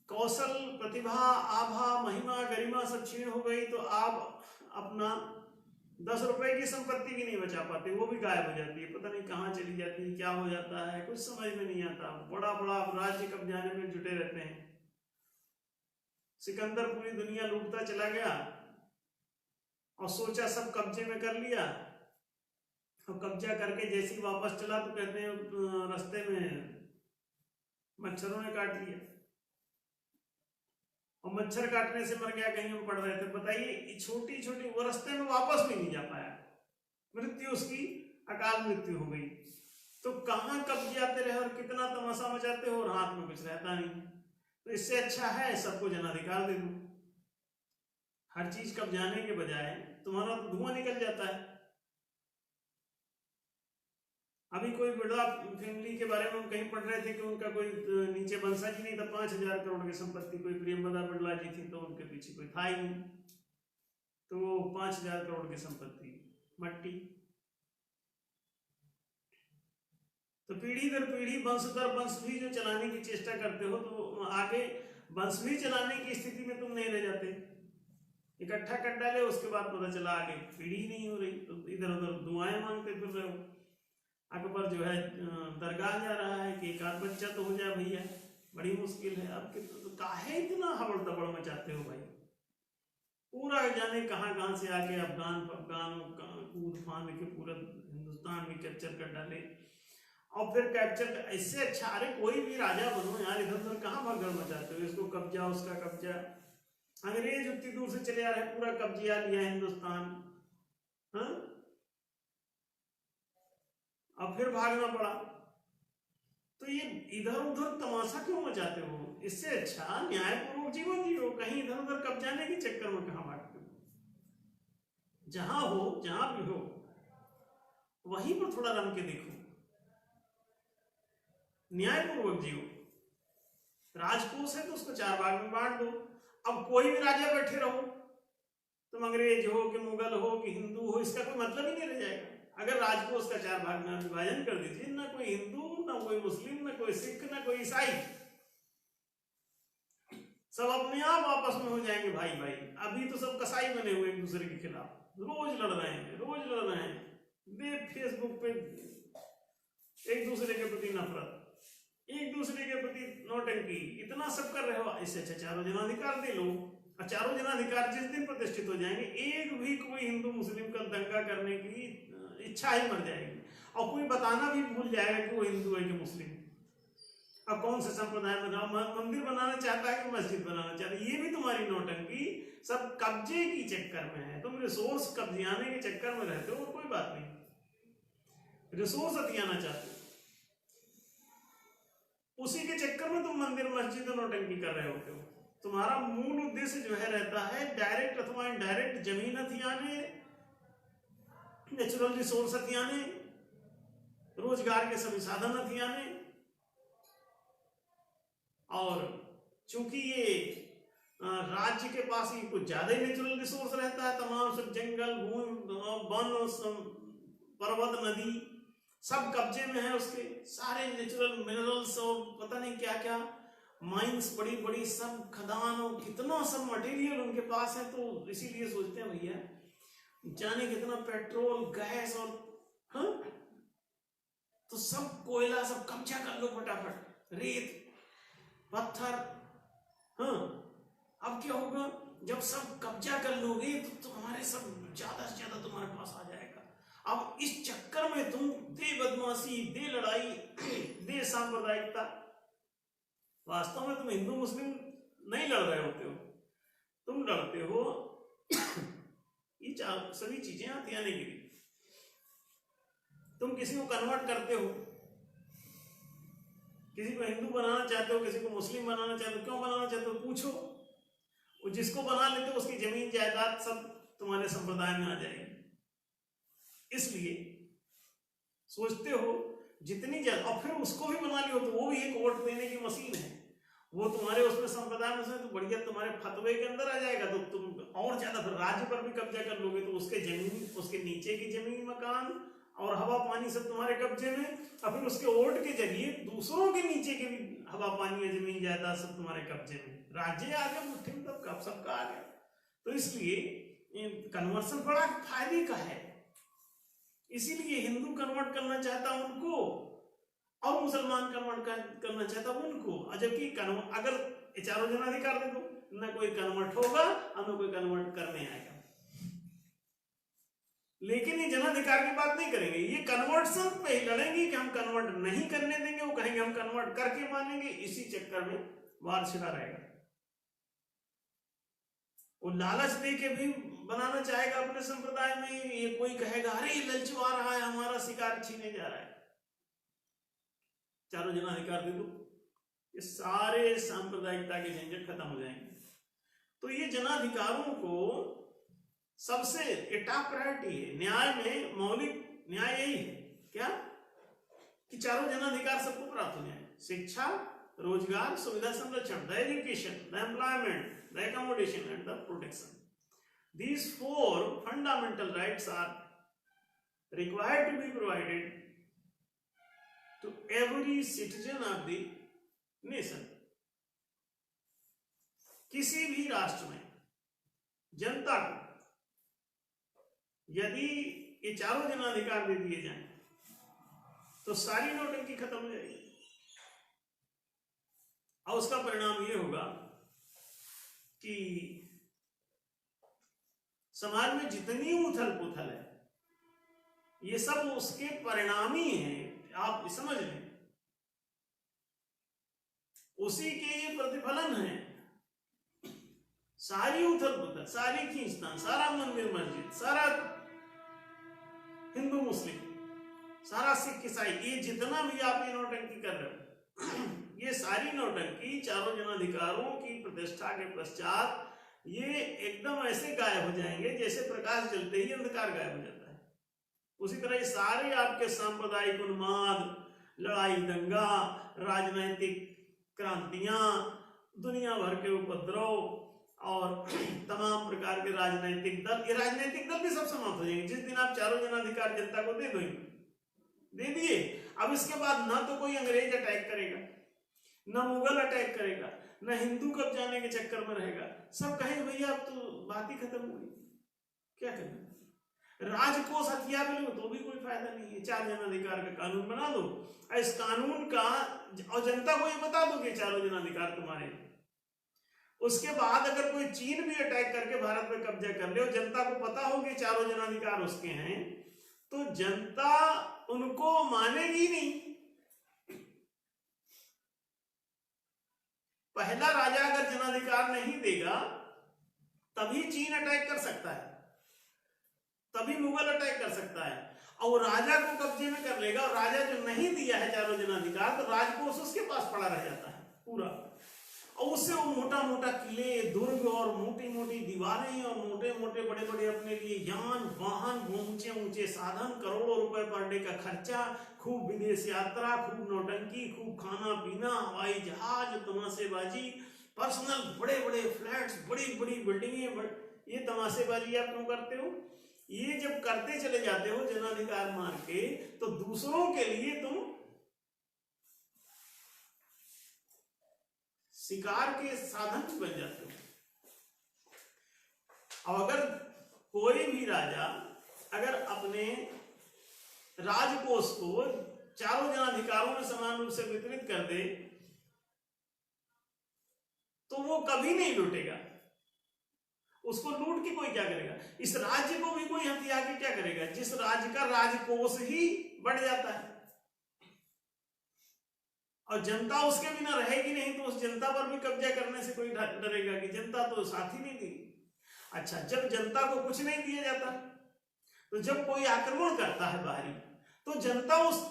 कौशल, प्रतिभा, आभा, महिमा, गरिमा सब क्षीण हो गई तो आप अपना 10 रुपए की संपत्ति भी नहीं बचा पाते, वो भी गायब हो जाती है, पता नहीं कहाँ चली जाती है, क्या हो जाता है, कुछ समझ में नहीं आता। बड़ा बड़ा राज्य कब्जाने में जुटे रहते हैं। सिकंदर पूरी दुनिया लूटता चला गया और सोचा सब कब्जे में कर लिया, और कब्जा करके जैसे ही वापस चला तो कहते हैं रास्ते में मच्छरों ने काट लिया, और मच्छर काटने से मर गया, कहीं हम पढ़ रहे थे। बताइए, छोटी छोटी वो रास्ते में वापस भी नहीं जा पाया, मृत्यु उसकी अकाल मृत्यु हो गई। तो कहाँ कब्जे आते रहे और कितना तमाशा मचाते हो, और हाथ में कुछ रहता नहीं। तो इससे अच्छा है सबको जनाधिकार दे दो, हर चीज कब्जाने के बजाय तुम्हारा तो धुआं निकल जाता है। अभी कोई बड़ा फैमिली के बारे में हम कहीं पढ़ रहे थे कि उनका कोई नीचे वंशज ही नहीं था, 5,000 करोड़ की संपत्ति, कोई प्रियंवदा बिड़ला जी थी तो उनके पीछे कोई था ही नहीं, तो वो 5,000 करोड़ की संपत्ति मट्टी। तो पीढ़ी दर पीढ़ी, वंश दर वंश भी जो चलाने की चेष्टा करते हो, तो आगे वंश भी चलाने की स्थिति में तुम नहीं रह जाते। इकट्ठा कर डाले, उसके बाद पता चला आगे पीढ़ी ही नहीं हो रही, तो इधर उधर दुआएं मांगते फिर रहे हो। अकबर जो है दरगाह जा रहा है कि एक आध बच्चा तो हो जाए भैया, बड़ी मुश्किल है। अब तो काहे इतना हबड़ तबड़ मचाते हो भाई? पूरा जाने कहाँ कहाँ से आके अफगान कूद फांद के पूरा हिंदुस्तान भी कैप्चर कर डाले। और फिर कैप्चर इससे अच्छा, अरे कोई भी राजा बनो यार, इधर उधर कहाँ भगदड़ मचाते हो? इसको कब्जा उसका कब्जा, अंग्रेज उतनी दूर से चले आ रहे, पूरा कब्जा लिया हिंदुस्तान, हाँ? अब फिर भागना पड़ा। तो ये इधर उधर तमाशा क्यों मचाते हो? इससे अच्छा न्यायपूर्वक जीवन जियो, कहीं इधर उधर कब्जाने के चक्कर में कहाँ भागते हो? जहां हो, जहां भी हो, वहीं पर थोड़ा रम के देखो, न्यायपूर्वक जियो। राजकोष है तो उसको 4 भाग में बांट दो। अब कोई भी राजा बैठे रहो, तुम अंग्रेज हो कि मुगल हो कि हिंदू हो, इसका कोई मतलब ही नहीं रह जाएगा। अगर राजकोष का 4 भाग में विभाजन कर दीजिए, ना कोई हिंदू, ना कोई मुस्लिम, ना कोई सिख, ना कोई ईसाई, सब अपने आप आपस में हो जाएंगे भाई भाई। अभी तो सब कसाई बने हुए एक दूसरे के खिलाफ, रोज लड़ रहे हैं, रोज लड़ रहे हैं। फेसबुक पे एक दूसरे के प्रति नफरत, एक दूसरे के प्रति नौटंकी, इतना सब कर रहे हो। इससे अच्छा 4 जनाधिकार दे लो। और 4 जनाधिकार जिस दिन प्रतिष्ठित हो जाएंगे, एक भी कोई हिंदू मुस्लिम का दंगा करने की इच्छा ही मर जाएगी, और कोई बताना भी भूल जाएगा कि वो हिंदू है कि मुस्लिम। अब कौन से संप्रदाय में मंदिर बनाना चाहता है कि मस्जिद बनाना चाहता है, ये भी तुम्हारी नौटंकी सब कब्जे की चक्कर में है। तुम रिसोर्स कब्जियाने के चक्कर में रहते हो, और कोई बात नहीं, रिसोर्स हथियाना चाहते हो, उसी के चक्कर में तुम मंदिर मस्जिद नौटंकी कर रहे होते हो। तुम्हारा मूल उद्देश्य जो है रहता है डायरेक्ट अथवा इनडायरेक्ट जमीन हथियाने, नेचुरल रिसोर्स हथियाने, रोजगार के सभी साधन हथियाने। और चूंकि ये राज्य के पास ही कुछ ज्यादा ही नेचुरल रिसोर्स रहता है, तमाम सब जंगल, वन, पर्वत, नदी सब कब्जे में है उसके, सारे नेचुरल मिनरल्स और पता नहीं क्या क्या माइंस, बड़ी बड़ी सब खदान और कितना सब मटेरियल उनके पास है। तो इसीलिए सोचते हैं भैया जाने कितना पेट्रोल, गैस और हाँ, तो सब कोयला सब कब्जा कर लो फटाफट, रेत पत्थर, हाँ। अब क्या होगा जब सब कब्जा कर लोगे तो तुम्हारे सब ज्यादा से ज्यादा तुम्हारे पास आ जाएगा। अब इस चक्कर में तुम दे बदमाशी, दे लड़ाई, दे सांप्रदायिकता, वास्तव में तुम हिंदू मुस्लिम नहीं लड़ रहे होते हो, तुम लड़ते हो ये सभी चीजें हथियाने के लिए। तुम किसी को कन्वर्ट करते हो, किसी को हिंदू बनाना चाहते हो, किसी को मुस्लिम बनाना चाहते हो, क्यों बनाना चाहते हो पूछो, वो जिसको बना लेते हो उसकी जमीन जायदाद सब तुम्हारे संप्रदाय में आ जाएगी। इसलिए सोचते हो जितनी ज्यादा, और फिर उसको भी बना लियो तो वो भी एक वोट देने की मशीन है, वो तुम्हारे उसमें संप्रदाय में से तो बढ़िया तुम्हारे फतवे के अंदर आ जाएगा, तो तुम और ज्यादा फिर राज्य पर भी कब्जा कर लोगे, तो उसके जमीन, उसके नीचे की जमीन, मकान और हवा पानी सब तुम्हारे कब्जे में, और फिर उसके वोट के जरिए दूसरों के नीचे के भी हवा पानी या जमीन जायदाद सब तुम्हारे कब्जे में, राज्य आ गया मुट्ठी में, तब कब सबका आ गया। तो इसलिए कन्वर्सन बड़ा फायदे का है, इसीलिए हिंदू कन्वर्ट करना चाहता उनको और मुसलमान कन्वर्ट करना चाहता उनको, जबकि अगर 4 जनाधिकार दे दो, ना कोई कन्वर्ट होगा और ना कोई कन्वर्ट करने आएगा। लेकिन ये जनाधिकार की बात नहीं करेंगे, ये कन्वर्सन पे ही लड़ेंगे कि हम कन्वर्ट नहीं करने देंगे, वो कहेंगे हम कन्वर्ट करके मानेंगे। इसी चक्कर में वार छिड़ा रहेगा। वो लालच दे के भी बनाना चाहेगा अपने संप्रदाय में, ये कोई कहेगा अरे ललचवा रहा है, हमारा शिकार छीने जा रहा है, 4 जनाधिकार दे दो, ये सारे सांप्रदायिकता के झंझट खत्म हो जाएंगे। तो ये जनाधिकारों को सबसे टॉप प्रायोरिटी है। न्याय में मौलिक न्याय यही है क्या कि 4 जनाधिकार सबको प्राप्त हो जाए, शिक्षा, रोजगार, सुविधा संरक्षण, the education, the employment, the accommodation and the protection. These 4 fundamental rights are required to be provided to every citizen of the nation. किसी भी राष्ट्र में जनता को यदि ये चारों जनाधिकार दे दिए जाएं तो सारी नोटंकी खत्म हो जाएगी। और उसका परिणाम ये होगा कि समाज में जितनी उथल पुथल है ये सब उसके परिणाम ही हैं, आप समझ लें, उसी के ये प्रतिफलन है। सारी उथल पुथल, सारी खींचतान, सारा मंदिर मस्जिद, सारा हिंदू मुस्लिम, सारा सिख ईसाई, ये जितना भी आप ये नौटंकी कर रहे हो ये सारी नौटंकी चारों जनाधिकारों की प्रतिष्ठा के पश्चात ये एकदम ऐसे गायब हो जाएंगे जैसे प्रकाश जलते ही अंधकार गायब हो जाता है। उसी तरह ये सारे आपके सांप्रदायिक उन्माद, लड़ाई दंगा, राजनैतिक क्रांतियां, दुनिया भर के उपद्रव और तमाम प्रकार के राजनीतिक दल, ये राजनीतिक दल भी सब समाप्त हो जाएंगे जिस दिन आप चारों जनाधिकार जनता को दे दिए। अब इसके बाद ना तो कोई अंग्रेज अटैक करेगा, ना मुगल अटैक करेगा, ना हिंदू कब जाने के चक्कर में रहेगा। सब कहेंगे भैया अब तो बात ही खत्म हो गई, क्या करना। राजकोष हथियार लो तो भी कोई फायदा नहीं है। चार जनाधिकार का कानून बना दो, इस कानून का और जनता को ये बता दो कि चारों जनाधिकार तुम्हारे। उसके बाद अगर कोई चीन भी अटैक करके भारत में कब्जा कर ले और जनता को पता हो कि चारों जनाधिकार उसके हैं, तो जनता उनको मानेगी नहीं। पहला राजा अगर जनाधिकार नहीं देगा तभी चीन अटैक कर सकता है, तभी मुगल अटैक कर सकता है। और राजा को कब्जे में कर लेगा और राजा जो नहीं दिया है चारों जनाधिकार तो राजकोष उसके पास पड़ा रह जाता है पूरा। और उससे वो मोटा मोटा किले, दुर्ग और मोटी मोटी दीवारें और मोटे मोटे बड़े बड़े अपने लिए यान वाहन, ऊंचे ऊंचे साधन, करोड़ों रुपए पर डे का खर्चा, खूब विदेश यात्रा, खूब नौटंकी, खूब खाना पीना, हवाई जहाज, तमाशेबाजी, पर्सनल बड़े बड़े फ्लैट्स, बड़ी बड़ी बिल्डिंगें। ये तमाशेबाजी आप क्यों करते हो? ये जब करते चले जाते हो जनाधिकार मार के तो दूसरों के लिए तुम शिकार के साधन बन जाते हो। और अगर कोई भी राजा अगर अपने राजकोष को चारों जनाधिकारों में समान रूप से वितरित कर दे तो वो कभी नहीं लूटेगा। उसको लूट के कोई क्या करेगा? इस राज्य को भी कोई हथिया के क्या करेगा जिस राज्य का राजकोष ही बढ़ जाता है। और जनता उसके बिना रहेगी नहीं तो उस जनता पर भी कब्जा करने से कोई डरेगा कि जनता तो साथ ही नहीं देगी। अच्छा, जब जनता को कुछ नहीं दिया जाता तो जब कोई आक्रमण करता है बाहरी तो जनता उस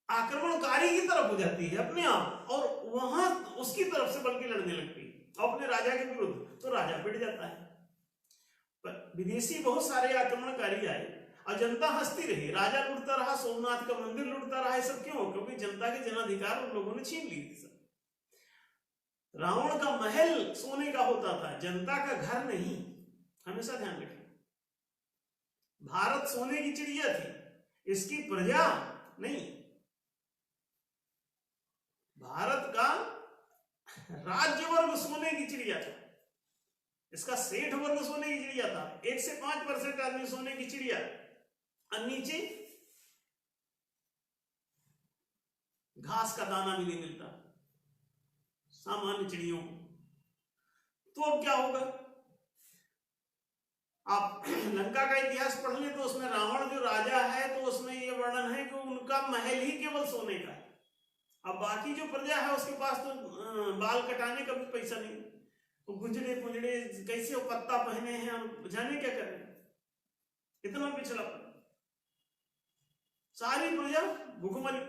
आक्रमणकारी की तरफ हो जाती है अपने आप और वहां उसकी तरफ से बल्कि लड़ने लगती है अपने राजा के विरुद्ध, तो राजा पिट जाता है। पर विदेशी बहुत सारे आक्रमणकारी आए और जनता हंसती रही, राजा लूटता रहा, सोमनाथ का मंदिर लूटता रहा। सब क्यों? क्योंकि जनता के जनाधिकार उन लोगों ने छीन लिए थे। रावण का महल सोने का होता था, जनता का घर नहीं। हमेशा ध्यान रखें, भारत सोने की चिड़िया थी, इसकी प्रजा नहीं। भारत का राज्य वर्ग सोने की चिड़िया था, इसका सेठ वर्ग सोने की चिड़िया था। 1 से 5% आदमी सोने की चिड़िया और नीचे घास का दाना भी नहीं मिलता सामान्य चिड़ियों को। तो अब क्या होगा? आप लंका का इतिहास पढ़ लें तो उसमें रावण जो राजा है तो उसमें यह वर्णन है कि उनका महल ही केवल सोने का है। अब बाकी जो प्रजा है उसके पास तो बाल कटाने का भी पैसा नहीं, तो गुजरे पुजड़े कैसे पत्ता पहने हैं और जाने क्या कर रहे हैं, इतना पिछड़ा। सारी प्रजा भूखमरी,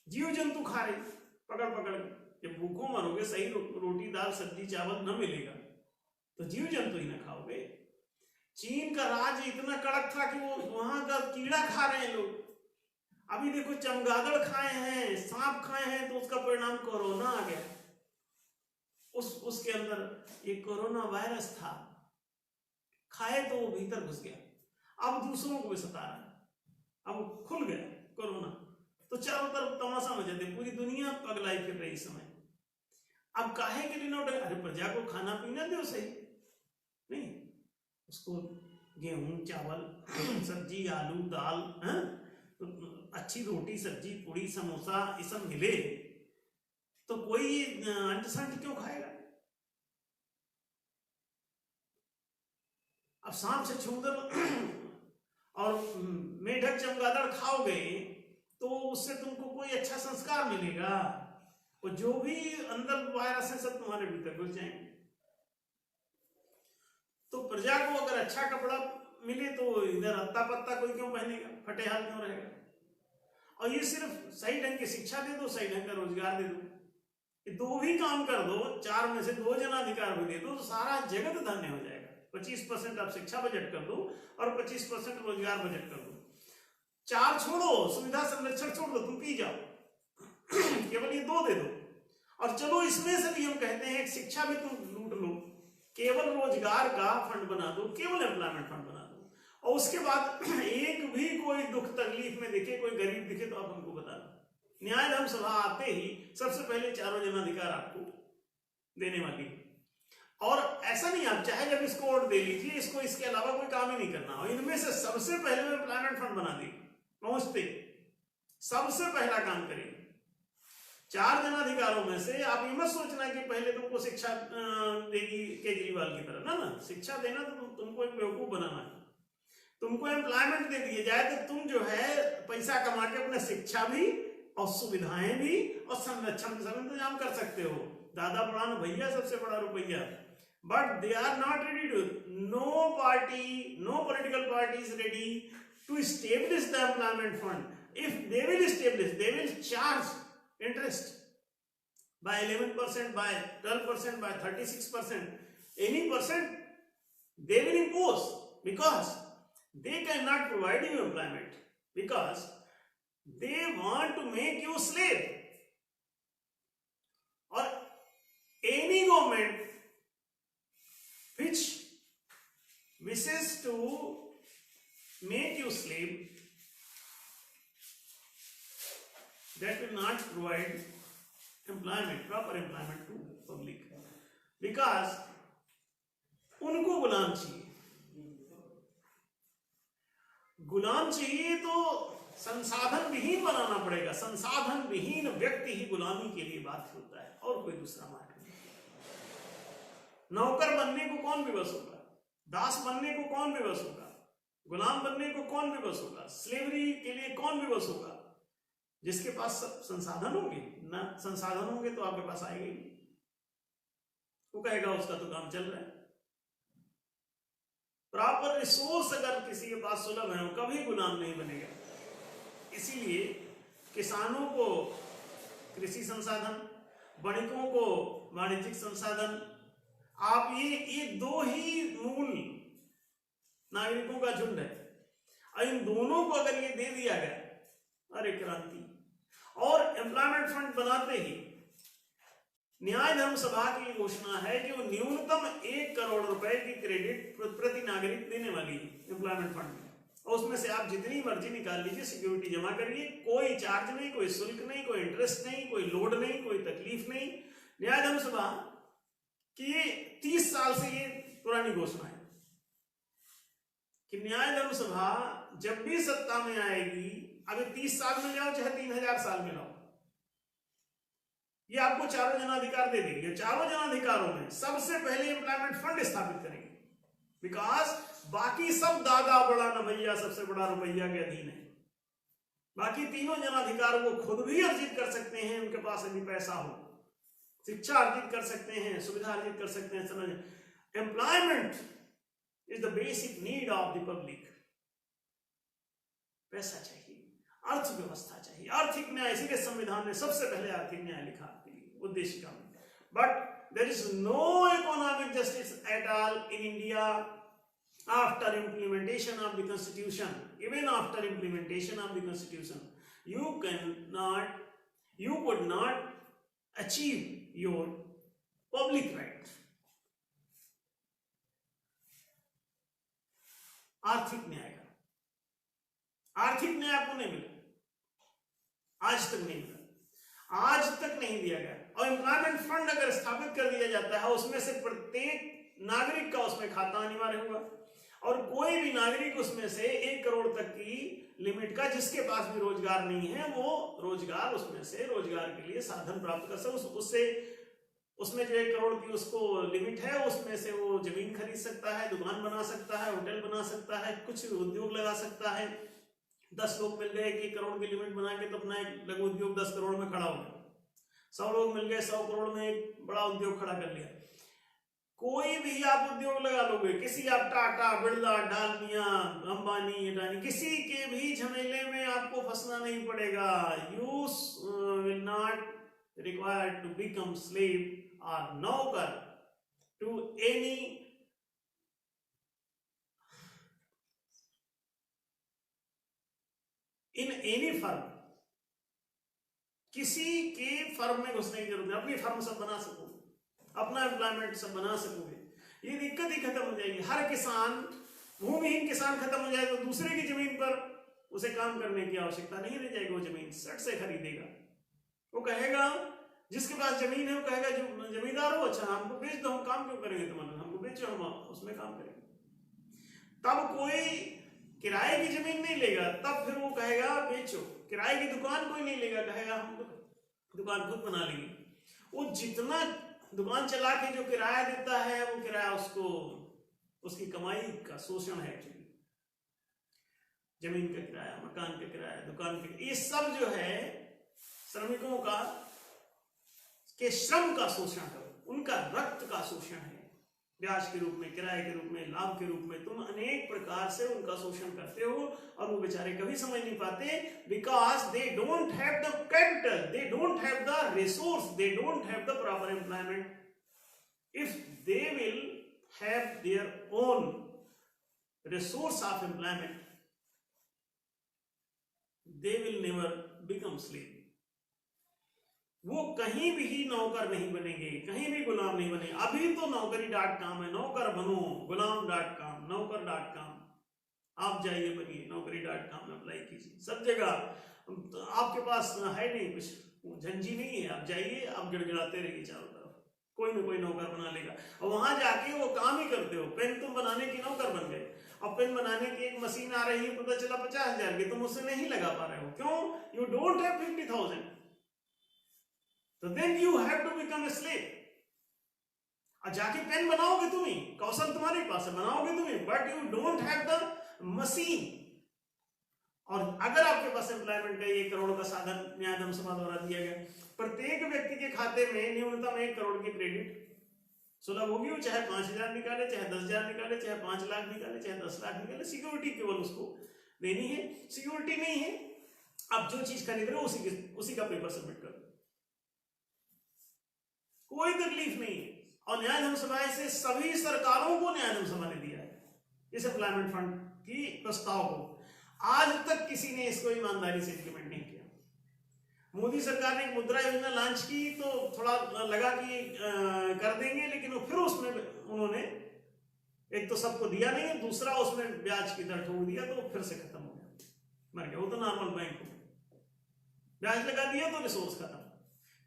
जीव जंतु खा रहे पकड़ पकड़ के। जब भूखों मरोगे, सही रोटी दाल सब्जी चावल न मिलेगा तो जीव जंतु ही ना खाओगे। चीन का राज्य इतना कड़क था कि वो वहां का कीड़ा खा रहे हैं लोग। अभी देखो चमगादड़ खाए हैं, सांप खाए हैं, तो उसका परिणाम कोरोना आ गया। उसके अंदर एक कोरोना वायरस था, खाए तो वो भीतर घुस गया, अब दूसरों को भी सता रहा है, अब खुल गया कोरोना। तो चारों तरफ तमाशा मचा दे, पूरी दुनिया पगलाई फिर रही इस समय। अब काहे के लिए नोट, अरे प्रजा को खाना पीना दो सही, नहीं उसको गेहूं चावल सब्जी आलू दाल, तो अच्छी रोटी सब्जी पूड़ी समोसा ये सब मिले तो कोई अंट संट क्यों खाएगा। अब सांप से छूदर और मेढक चमगादड़ खाओगे तो उससे तुमको कोई अच्छा संस्कार मिलेगा, और जो भी अंदर वायरस है सब तुम्हारे भीतर घुस जाएंगे। तो प्रजा को अगर अच्छा कपड़ा मिले तो इधर अत्ता पत्ता कोई क्यों पहनेगा, फटे हाल क्यों रहेगा। और ये सिर्फ सही ढंग की शिक्षा दे दो, सही ढंग का रोजगार दे दो, ये दो भी काम कर दो, 4 में से 2 जनाधिकार भी दे दो तो सारा जगत धन्य हो जाएगा। 25% आप शिक्षा बजट कर दो और 25% रोजगार बजट कर दो। 4 छोड़ो, सुविधा संरक्षण छोड़ दो, तुम पी जाओ केवल ये 2 दे दो। और चलो इसमें से भी हम कहते हैं शिक्षा भी तुम लूट लो, केवल रोजगार का फंड बना दो, केवल एम्प्लॉयमेंट फंड बना दो, और उसके बाद एक भी कोई दुख तकलीफ में दिखे, कोई गरीब दिखे तो आप हमको बता दो। न्याय धर्म सभा आते ही सबसे पहले 4 जनाधिकार आपको देने वाली है। और ऐसा नहीं आप चाहे जब इसको वोट दे लीजिए, इसको इसके अलावा कोई काम ही नहीं करना। और इनमें से सबसे पहले एम्प्लॉयमेंट फंड बना दी पहुंचते, सबसे पहला काम करें। 4 जनाधिकारों में से आप ये मत सोचना कि पहले तुमको शिक्षा देगी केजरीवाल की तरह, ना शिक्षा देना तो तुमको एक बेवकूफ बनाना है। तुमको एम्प्लॉयमेंट दे दिए जाए तो तुम जो है पैसा कमा के अपने शिक्षा भी और सुविधाएं भी और संरक्षण का सब इंतजाम कर सकते हो। दादा बढ़ाना भैया सबसे बड़ा रुपया, but they are not ready to, no party, no political party is ready to establish the employment fund. If they will establish, they will charge interest by 11%, by 12%, by 36%, any percent they will impose, because they cannot provide you employment, because they want to make you slave. Or any government which wishes to make you slave, that will not provide employment, proper employment to public, because उनको गुलाम चाहिए। गुलाम चाहिए तो संसाधन विहीन बनाना पड़ेगा। संसाधन विहीन व्यक्ति ही गुलामी के लिए बाध्य होता है, और कोई दूसरा मार्ग नहीं। नौकर बनने को कौन विवश होगा, दास बनने को कौन विवश होगा, गुलाम बनने को कौन विवश होगा, स्लेवरी के लिए कौन विवश होगा? जिसके पास सब संसाधन होंगे ना, संसाधन होंगे तो आपके पास आएंगे ही, वो कहेगा उसका तो काम चल रहा है। प्रॉपर रिसोर्स अगर किसी के पास सुलभ है, कभी गुलाम नहीं बनेगा। इसीलिए किसानों को कृषि संसाधन, वणिकों को वाणिज्यिक संसाधन, आप ये 2 ही मूल नागरिकों का झुंड है, और इन दोनों को अगर ये दे दिया गया, अरे क्रांति। और एम्प्लॉयमेंट फंड बनाते ही न्याय धर्म सभा की घोषणा है कि वो न्यूनतम 1 करोड़ रुपए की क्रेडिट प्रति नागरिक देने वाली है एम्प्लॉयमेंट फंड में, और उसमें से आप जितनी मर्जी निकाल लीजिए, सिक्योरिटी जमा करिए, कोई चार्ज नहीं, कोई शुल्क नहीं, कोई इंटरेस्ट नहीं, कोई लोड नहीं, कोई तकलीफ नहीं। न्याय धर्म सभा की 30 साल से ये पुरानी घोषणा है कि न्याय धर्म सभा जब भी सत्ता में आएगी, अभी 30 साल में जाओ चाहे 3000 साल में लाओ, ये आपको 4 जनाधिकार दे देंगे। 4 जनाधिकारों में सबसे पहले एम्प्लॉयमेंट फंड स्थापित करेंगे, बिकॉज बाकी सब दादा बड़ा नभैया सबसे बड़ा रुपया के अधीन है। बाकी तीनों जनाधिकार वो खुद भी अर्जित कर सकते हैं, उनके पास यदि पैसा हो, शिक्षा अर्जित कर सकते हैं, सुविधा अर्जित कर सकते हैं। समझ, employment is the basic need of the public. पैसा चाहिए, अर्थव्यवस्था चाहिए, आर्थिक न्याय, इसीलिए संविधान ने सबसे पहले आर्थिक न्याय लिखा उद्देशिका में। But there is no economic justice at all in India after implementation of the constitution. Even after implementation of the constitution you could not achieve your public right। आर्थिक न्याय का, आर्थिक न्याय आपको नहीं मिला, आज तक नहीं मिला। आज तक नहीं दिया गया। और एम्प्लॉयमेंट फंड अगर स्थापित कर दिया जाता है उसमें से प्रत्येक नागरिक का उसमें खाता अनिवार्य होगा, और कोई भी नागरिक उसमें से 1 करोड़ तक की लिमिट का, जिसके पास भी रोजगार नहीं है, वो रोजगार उसमें से रोजगार के लिए साधन प्राप्त कर सकता है। उससे उसमें जो 1 करोड़ की उसको लिमिट है उसमें से वो जमीन खरीद सकता है, दुकान बना सकता है, होटल बना सकता है, कुछ उद्योग लगा सकता है। 10 लोग मिल गए 1 करोड़ की लिमिट बना के तो अपना एक लघु उद्योग 10 करोड़ में खड़ा हो गया। 100 लोग मिल गए 100 करोड़ में एक बड़ा उद्योग खड़ा कर लिया। कोई भी आप उद्योग लगा लोगे, किसी आप टाटा, बिरला, डालमिया, अंबानी, अडानी, किसी के भी झमेले में आपको फंसना नहीं पड़ेगा। You will not required to become slave or नौकर to any in any firm। किसी के फर्म में घुसने की जरूरत नहीं, अपनी फर्म सब बना सकोगे, अपना एम्प्लॉयमेंट सब बना सकोगे, ये दिक्कत ही खत्म हो जाएगी। हर किसान, भूमिहीन किसान खत्म हो जाए तो दूसरे की जमीन पर उसे काम करने की आवश्यकता नहीं रह जाएगी। वो जमीन सट से खरीदेगा। वो कहेगा, जिसके पास जमीन है वो कहेगा, जो जमींदार हो, अच्छा हमको बेच दो, हम काम क्यों करेंगे तुम्हारा, हमको बेचो, हम उसमें काम करेंगे। तब कोई किराए की जमीन नहीं लेगा, तब फिर वो कहेगा बेचो। किराए की दुकान कोई नहीं लेगा, कहेगा हम दुकान खुद बना लेंगे। वो जितना दुकान चला के जो किराया देता है, वो किराया उसको, उसकी कमाई का शोषण है। एक्चुअली जमीन का किराया, मकान का किराया, दुकान का, ये सब जो है श्रमिकों का के श्रम का शोषण करो, उनका रक्त का शोषण है। ब्याज के रूप में, किराए के रूप में, लाभ के रूप में तुम अनेक प्रकार से उनका शोषण करते हो, और वो बेचारे कभी समझ नहीं पाते, because they don't have the capital, they don't have the resource, they don't have the proper employment. If they will have their own resource of employment, they will never become slave. वो कहीं भी नौकर नहीं बनेंगे, कहीं भी गुलाम नहीं बनेंगे। अभी तो नौकरी.com है, नौकर बनो, गुलाम.com, नौकर.com, आप जाइए बनिए, नौकरी.com में अप्लाई कीजिए। सब जगह आपके पास है नहीं कुछ झंझी नहीं है, आप जाइए, आप गिड़गिड़ाते रहिए चारों तरफ, कोई ना कोई नौकर बना लेगा। और वहां जाके वो काम ही करते हो। पेन तुम बनाने की नौकर बन गए, और पेन बनाने की एक मशीन आ रही है, पता चला 50,000 की, तुम उससे नहीं लगा पा रहे हो। क्यों? You don't have 50,000। तो then you have to become a slave. और जाके पेन बनाओगे तुम ही, कौशल तुम्हारे पास है, बनाओगे तुम ही, but you don't have the machine. और अगर आपके पास एम्प्लॉयमेंट का 1 करोड़ का साधन न्याय धर्म सभा द्वारा दिया गया, प्रत्येक व्यक्ति के खाते में न्यूनतम 1 करोड़ की क्रेडिट सुलभ होगी। वो चाहे 5,000 निकाले, चाहे 10,000 निकाले, चाहे 5 लाख निकाले, चाहे 10 लाख निकाले, सिक्योरिटी केवल उसको देनी है। सिक्योरिटी नहीं है, आप जो चीज खरीद रहे हो उसी का पेपर सबमिट कर दो, कोई तकलीफ नहीं है। और न्याय धर्म सभा से सभी सरकारों को न्याय धर्म सभा ने दिया है इस एम्प्लॉयमेंट फंड की प्रस्ताव को। आज तक किसी ने इसको ईमानदारी से इंप्लीमेंट नहीं किया। मोदी सरकार ने एक मुद्रा योजना लॉन्च की तो थोड़ा लगा कि कर देंगे, लेकिन फिर उसमें उन्होंने एक तो सबको दिया नहीं, दूसरा उसमें ब्याज की दर ठोक दिया, तो फिर से खत्म हो गया, मर गया। वो तो नॉर्मल बैंक हो गया, ब्याज लगा दिया तो रिसोर्स खत्म।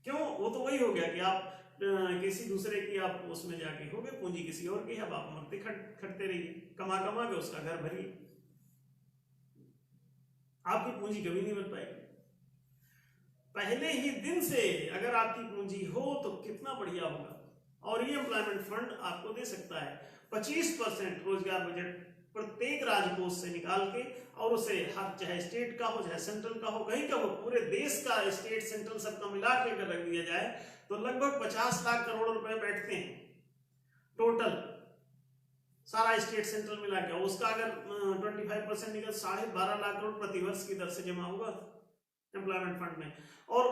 क्यों? वो तो वही हो गया कि आप किसी दूसरे की आप उसमें जाके हो गए, पूंजी किसी और की है, अब आप मरते खटते रहिए, कमा कमा के उसका घर भरिए, आपकी पूंजी कभी नहीं बन पाएगी। पहले ही दिन से अगर आपकी पूंजी हो तो कितना बढ़िया होगा। और ये एम्प्लॉयमेंट फंड आपको दे सकता है 25% रोजगार बजट प्रत्येक राज्य से निकाल के, और उसे हर, चाहे स्टेट का हो, चाहे सेंट्रल का हो, कहीं का हो, पूरे देश का, स्टेट सेंट्रल सबका मिला के अगर रख दिया जाए तो लगभग 50 लाख करोड़ रुपए बैठते हैं टोटल, सारा स्टेट सेंट्रल मिला के। उसका अगर 25% निकल 12.5 लाख करोड़ प्रतिवर्ष की दर से जमा होगा एम्प्लॉयमेंट फंड में। और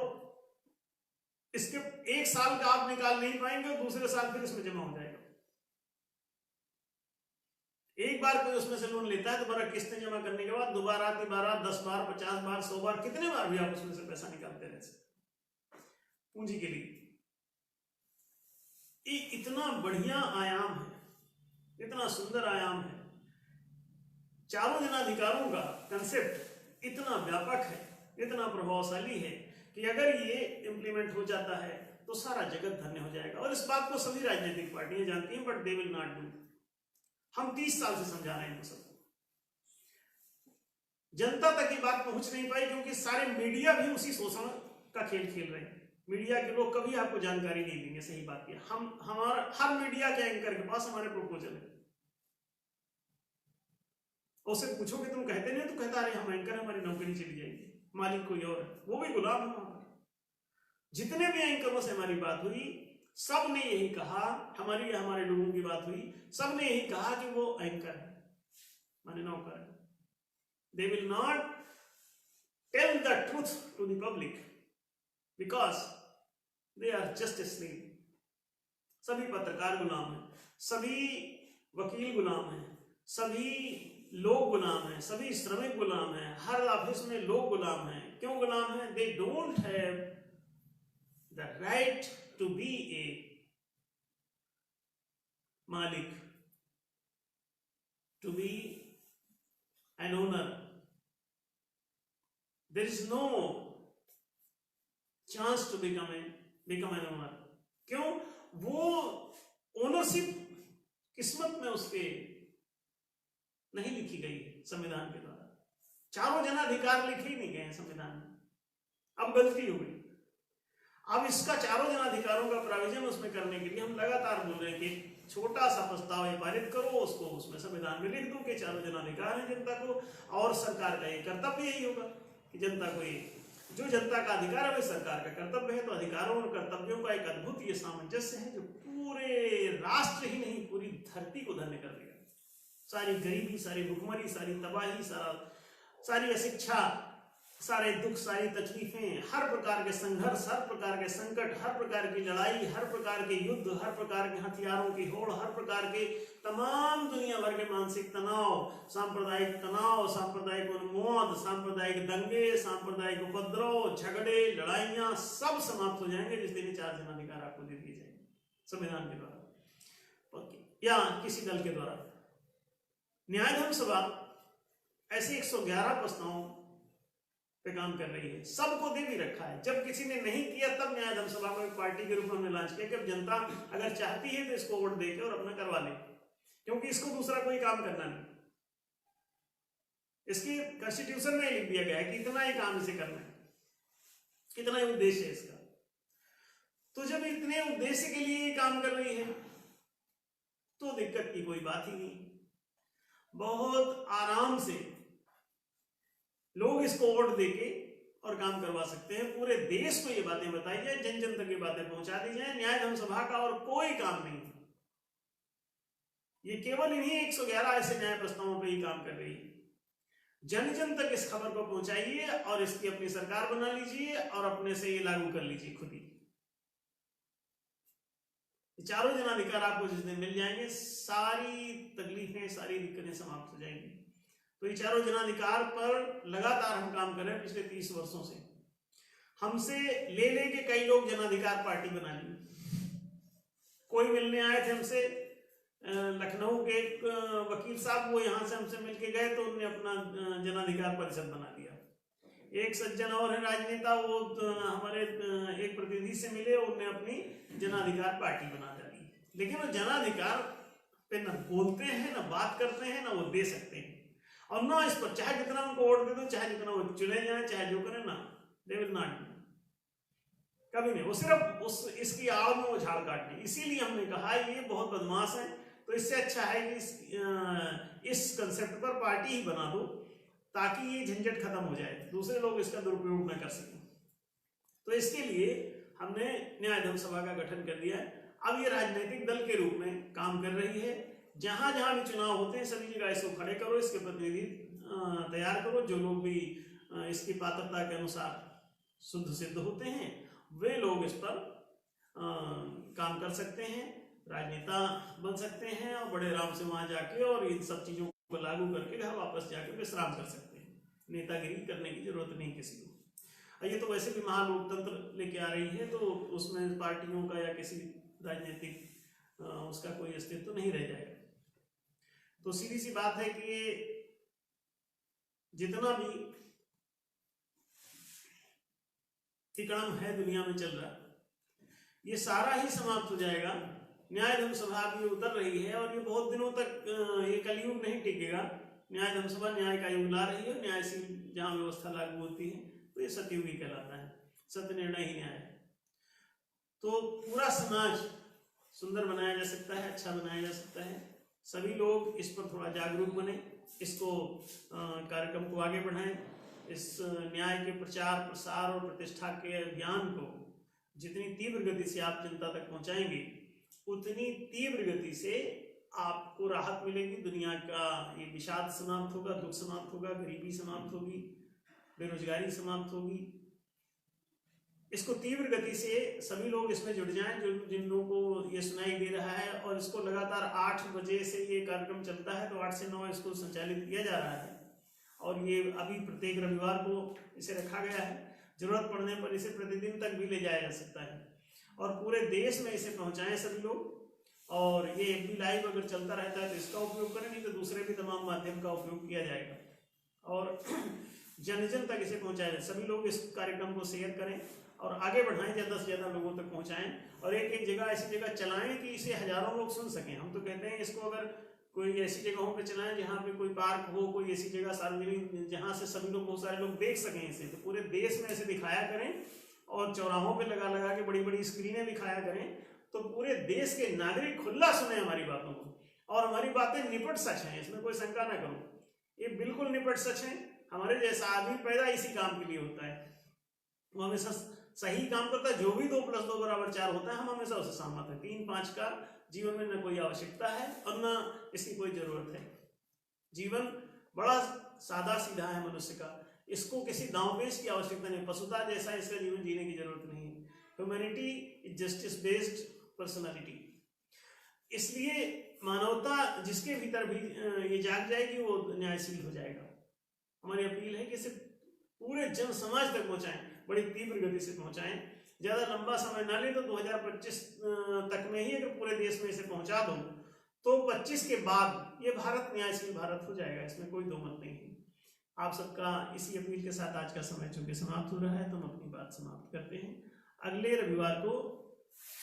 इसके 1 साल का आप निकाल नहीं पाएंगे, और दूसरे साल फिर इसमें जमा हो जाएगा। एक बार कोई उसमें से लोन लेता है, दोबारा किस्तें जमा करने के बाद दोबारा 10 बार, 50 बार, 100 बार, कितने बार भी आप उसमें से पैसा निकालते रहे पूंजी के लिए। इतना बढ़िया आयाम है, इतना सुंदर आयाम है। चारों जनाधिकारों का कंसेप्ट इतना व्यापक है, इतना प्रभावशाली है कि अगर ये इम्प्लीमेंट हो जाता है तो सारा जगत धन्य हो जाएगा, और इस बात को सभी राजनीतिक पार्टियां जानती हैं, but they will not do. हम 30 साल से समझा रहे हैं इनको सबको, जनता तक ये बात पहुंच नहीं पाई, क्योंकि सारे मीडिया भी उसी शोषण का खेल खेल रहे हैं। मीडिया के लोग कभी आपको जानकारी नहीं देंगे, सही बात है। हमारा हर मीडिया के एंकर के पास हमारे प्रपोजल है, उससे पूछोगे तुम कहते नहीं, तो कहता अरे हम एंकर, हमारी नौकरी चली जाएगी, मालिक कोई और है, वो भी गुलाम है हमारा। जितने भी एंकरों से हमारी बात हुई, सब ने यही कहा, हमारे लोगों की बात हुई, सब ने यही कहा कि वो एंकर है, माने नौकर है। They will not tell the truth to the public because they are just a slave. सभी पत्रकार गुलाम हैं, सभी वकील गुलाम हैं, सभी लोग गुलाम हैं, सभी श्रमिक गुलाम हैं, हर ऑफिस में लोग गुलाम हैं। क्यों गुलाम हैं? They don't have the right to be a मालिक, to be an owner. There is no chance to become an owner. क्यों? वो ओनरशिप किस्मत में उसके नहीं लिखी गई है संविधान के द्वारा। चारों जनाधिकार लिखे ही नहीं गए हैं संविधान में। अब गलती हो गई। अब इसका चारों जनाधिकारों का प्राविजन उसमें करने के लिए हम लगातार बोल रहे हैं कि छोटा सा प्रस्ताव पारित करो, उसको उसमें संविधान में लिख दो कि चारों जनाधिकार है जनता को, और सरकार का ये कर्तव्य यही होगा कि जनता को ये जो जनता का अधिकार है वही सरकार का कर्तव्य है। तो अधिकारों और कर्तव्यों का एक अद्भुत ये सामंजस्य है जो पूरे राष्ट्र ही नहीं पूरी धरती को धन्य कर देगा। सारी गरीबी, सारी भुखमरी, सारी तबाही, सारी अशिक्षा, सारे दुख, सारी तकलीफें, हर प्रकार के संघर्ष, हर प्रकार के संकट, हर प्रकार की लड़ाई, हर प्रकार के युद्ध, हर प्रकार के हथियारों की होड़, हर प्रकार के तमाम दुनिया भर के मानसिक तनाव, सांप्रदायिक उन्मोद, सांप्रदायिक दंगे, सांप्रदायिक उपद्रव, झगड़े, लड़ाइयां सब समाप्त हो जाएंगे जिस दिन चार जनाधिकार आपको दे दिए जाएंगे संविधान के द्वारा या किसी दल के द्वारा। न्याय धर्म सभा ऐसे 111 प्रस्तावों पे काम कर रही है, सबको दे भी रखा है। जब किसी ने नहीं किया तब न्याय धर्म सभा को एक पार्टी के रूप में लॉन्च किया कि अब जनता अगर चाहती है तो इसको वोट देके और अपना करवा ले, क्योंकि इसको दूसरा कोई काम करना नहीं। इसकी कॉन्स्टिट्यूशन में लिख दिया गया है कि इतना ही काम इसे करना है, इतना ही उद्देश्य है इसका। तो जब इतने उद्देश्य के लिए काम कर रही है तो दिक्कत की कोई बात ही नहीं। बहुत आराम से लोग इसको वोट देके और काम करवा सकते हैं। पूरे देश को ये बातें बताई जाए, जन जन तक ये बातें पहुंचा दी जाए। न्याय धर्म सभा का और कोई काम नहीं है, ये केवल इन्हीं 111 ऐसे न्याय प्रस्तावों पर ही काम कर रही है। जन जन तक इस खबर को पहुंचाइए और इसकी अपनी सरकार बना लीजिए और अपने से ये लागू कर लीजिए खुद ही। चारों जनाधिकार आपको जिस दिन मिल जाएंगे सारी तकलीफें, सारी दिक्कतें समाप्त हो जाएंगी। तो ये चारों जनाधिकार पर लगातार हम काम कर रहे हैं पिछले 30 वर्षों से। हमसे ले लेके कई लोग जनाधिकार पार्टी बना ली। कोई मिलने आए थे हमसे, लखनऊ के एक वकील साहब, वो यहाँ से हमसे मिलके गए तो उन्होंने अपना जनाधिकार परिषद बना दिया। एक सज्जन और है राजनेता, वो हमारे एक प्रतिनिधि से मिले, उन्होंने अपनी जनाधिकार पार्टी बना डाली। लेकिन वो जनाधिकार पे न बोलते हैं, न बात करते हैं, न वो दे सकते हैं, और ना इस पर चाहे जितना उनको वोट दे दो, चाहे जितना वो चुने जाए, चाहे जो करें ना, दे विल नॉट डू, कभी नहीं। वो सिर्फ इसकी आड़ में वो झाड़ काटने। इसीलिए हमने कहा ये बहुत बदमाश है, तो इससे अच्छा है कि इस कंसेप्ट पर पार्टी ही बना दो ताकि ये झंझट खत्म हो जाए, दूसरे लोग इसका दुरुपयोग न कर सकें। तो इसके लिए हमने न्याय धर्म सभा का गठन कर दिया है। अब ये राजनीतिक दल के रूप में काम कर रही है। जहां जहां भी चुनाव होते हैं सभी जगह इसको खड़े करो, इसके प्रतिनिधि तैयार करो। जो लोग भी इसकी पात्रता के अनुसार शुद्ध सिद्ध होते हैं वे लोग इस पर काम कर सकते हैं, राजनेता बन सकते हैं और बड़े आराम से वहां जाके और इन सब चीजों को लागू करके घर वापस जाके विश्राम कर सकते हैं। नेतागिरी करने की जरूरत नहीं किसी को। ये तो वैसे भी महालोकतंत्र लेके आ रही है, तो उसमें पार्टियों का या किसी राजनीतिक उसका कोई अस्तित्व तो नहीं रह जाएगा। तो सीधी सी बात है कि जितना भी तिकड़म है दुनिया में चल रहा, ये सारा ही समाप्त हो जाएगा। न्याय धर्म सभा भी उतर रही है और ये बहुत दिनों तक ये कलयुग नहीं टिकेगा। न्याय धर्म सभा न्याय का युग ला रही है, न्यायशील जहाँ व्यवस्था लागू होती है, तो ये सतयुग ही कहलाता है, सत्य निर्णय ही न्याय है। तो पूरा समाज सुंदर बनाया जा सकता है, अच्छा बनाया जा सकता है। सभी लोग इस पर थोड़ा जागरूक बने, इसको कार्यक्रम को आगे बढ़ाएं। इस न्याय के प्रचार प्रसार और प्रतिष्ठा के अभियान को जितनी तीव्र गति से आप जनता तक पहुंचाएंगे, उतनी तीव्र गति से आपको राहत मिलेगी। दुनिया का ये विषाद समाप्त होगा, दुख समाप्त होगा, गरीबी समाप्त होगी, बेरोजगारी समाप्त होगी। इसको तीव्र गति से सभी लोग इसमें जुड़ जाएं, जो जिन लोगों को ये सुनाई दे रहा है। और इसको लगातार 8 बजे से ये कार्यक्रम चलता है, तो 8 से 9 इसको संचालित किया जा रहा है और ये अभी प्रत्येक रविवार को इसे रखा गया है। जरूरत पड़ने पर इसे प्रतिदिन तक भी ले जाया जा सकता है और पूरे देश में इसे पहुंचाएं सभी लोग। और ये FB लाइव अगर चलता रहता है तो इसका उपयोग करें, नहीं तो दूसरे भी तमाम माध्यम का उपयोग किया जाएगा और जन जन तक इसे पहुंचाया जाए। सभी लोग इस कार्यक्रम को शेयर करें और आगे बढ़ाएं, ज़्यादा से ज़्यादा लोगों तक पहुंचाएं और एक एक जगह ऐसी जगह चलाएं कि इसे हजारों लोग सुन सकें। हम तो कहते हैं इसको अगर कोई ऐसी जगहों पे चलाएं जहाँ पे कोई पार्क हो, कोई ऐसी जगह सार्वजनिक जहाँ से सभी लोग, बहुत सारे लोग देख सकें इसे, तो पूरे देश में इसे दिखाया करें और चौराहों पे लगा लगा के बड़ी बड़ी स्क्रीनें दिखाया करें, तो पूरे देश के नागरिक खुला सुने हमारी बातों को। और हमारी बातें निपट सच हैं, इसमें कोई शंका ना करो, ये बिल्कुल निपट सच है। हमारे जैसा आदमी पैदा इसी काम के लिए होता है, वो हमेशा सही काम करता है। जो भी 2 + 2 = 4 होता है, हम हमेशा उसे सहमत है। 3-5 का जीवन में न कोई आवश्यकता है और न इसकी कोई जरूरत है। जीवन बड़ा सादा सीधा है मनुष्य का, इसको किसी दांवपेच की आवश्यकता नहीं, पशुता जैसा इसका जीवन जीने की जरूरत नहीं है। Humanity is justice based personality. इसलिए मानवता जिसके भीतर भी ये जाग जाएगी, वो न्यायशील हो जाएगा। हमारी अपील है कि इसे पूरे जन समाज तक पहुंचाएं, बड़ी तीव्र गति से पहुंचाएं। ज़्यादा लंबा समय ना लें, तो 2025 तक में ही अगर पूरे देश में इसे पहुंचा दो, तो 25 के बाद ये भारत न्यायशील भारत हो जाएगा, इसमें कोई दो मत नहीं है। आप सबका इसी अपील के साथ आज का समय चूंकि समाप्त हो रहा है, तो हम अपनी बात समाप्त करते हैं। अगले रविवार को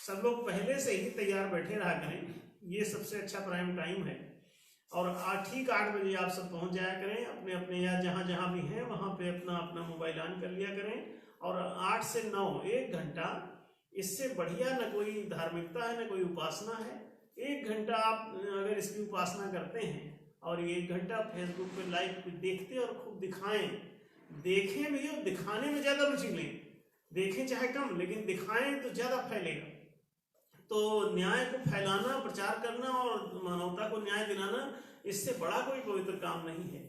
सब लोग पहले से ही तैयार बैठे रहा करें, ये सबसे अच्छा प्राइम टाइम है। और ठीक 8 बजे आप सब पहुंच जाया करें, अपने अपने या जहाँ जहाँ भी हैं वहाँ पे अपना अपना मोबाइल ऑन कर लिया करें। और 8 से 9 1 घंटा, इससे बढ़िया न कोई धार्मिकता है न कोई उपासना है। 1 घंटा आप अगर इसकी उपासना करते हैं और ये 1 घंटा फेसबुक पे लाइव देखते और खूब दिखाएं, देखें भी और दिखाने में ज़्यादा रुचि लें। देखें चाहे कम, लेकिन दिखाएं तो ज़्यादा फैलेगा। तो न्याय को फैलाना, प्रचार करना और मानवता को न्याय दिलाना, इससे बड़ा कोई पवित्र काम नहीं है,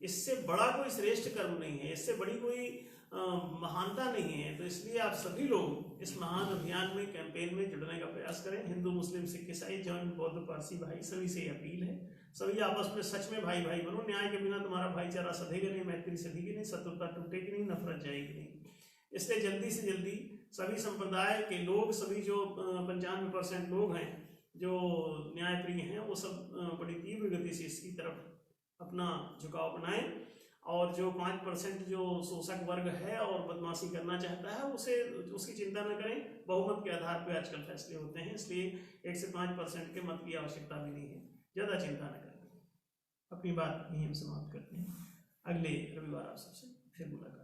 इससे बड़ा कोई श्रेष्ठ कर्म नहीं है, इससे बड़ी कोई महानता नहीं है। तो इसलिए आप सभी लोग इस महान अभियान में, कैंपेन में जुड़ने का प्रयास करें। हिंदू, मुस्लिम, सिख, ईसाई, जैन, बौद्ध, पारसी भाई सभी से अपील है, सभी आपस में सच में भाई भाई बनो। न्याय के बिना तुम्हारा भाईचारा सधेगा नहीं, मैत्री सधेगी नहीं, शत्रुता टूटेगी नहीं, नफरत जाएगी नहीं। इसलिए जल्दी से जल्दी सभी संप्रदाय के लोग, सभी जो 95% लोग हैं जो न्यायप्रिय हैं, वो सब बड़ी तीव्र गति से इसकी तरफ अपना झुकाव बनाएं। और जो 5% जो शोषक वर्ग है और बदमाशी करना चाहता है, उसे उसकी चिंता न करें। बहुमत के आधार पर आजकल फैसले होते हैं, इसलिए 1 से 5% के मत की आवश्यकता भी नहीं है, ज़्यादा चिंता न करें। अपनी बात यहीं हम समाप्त करते हैं। अगले रविवार आप सबसे फिर मुलाकात।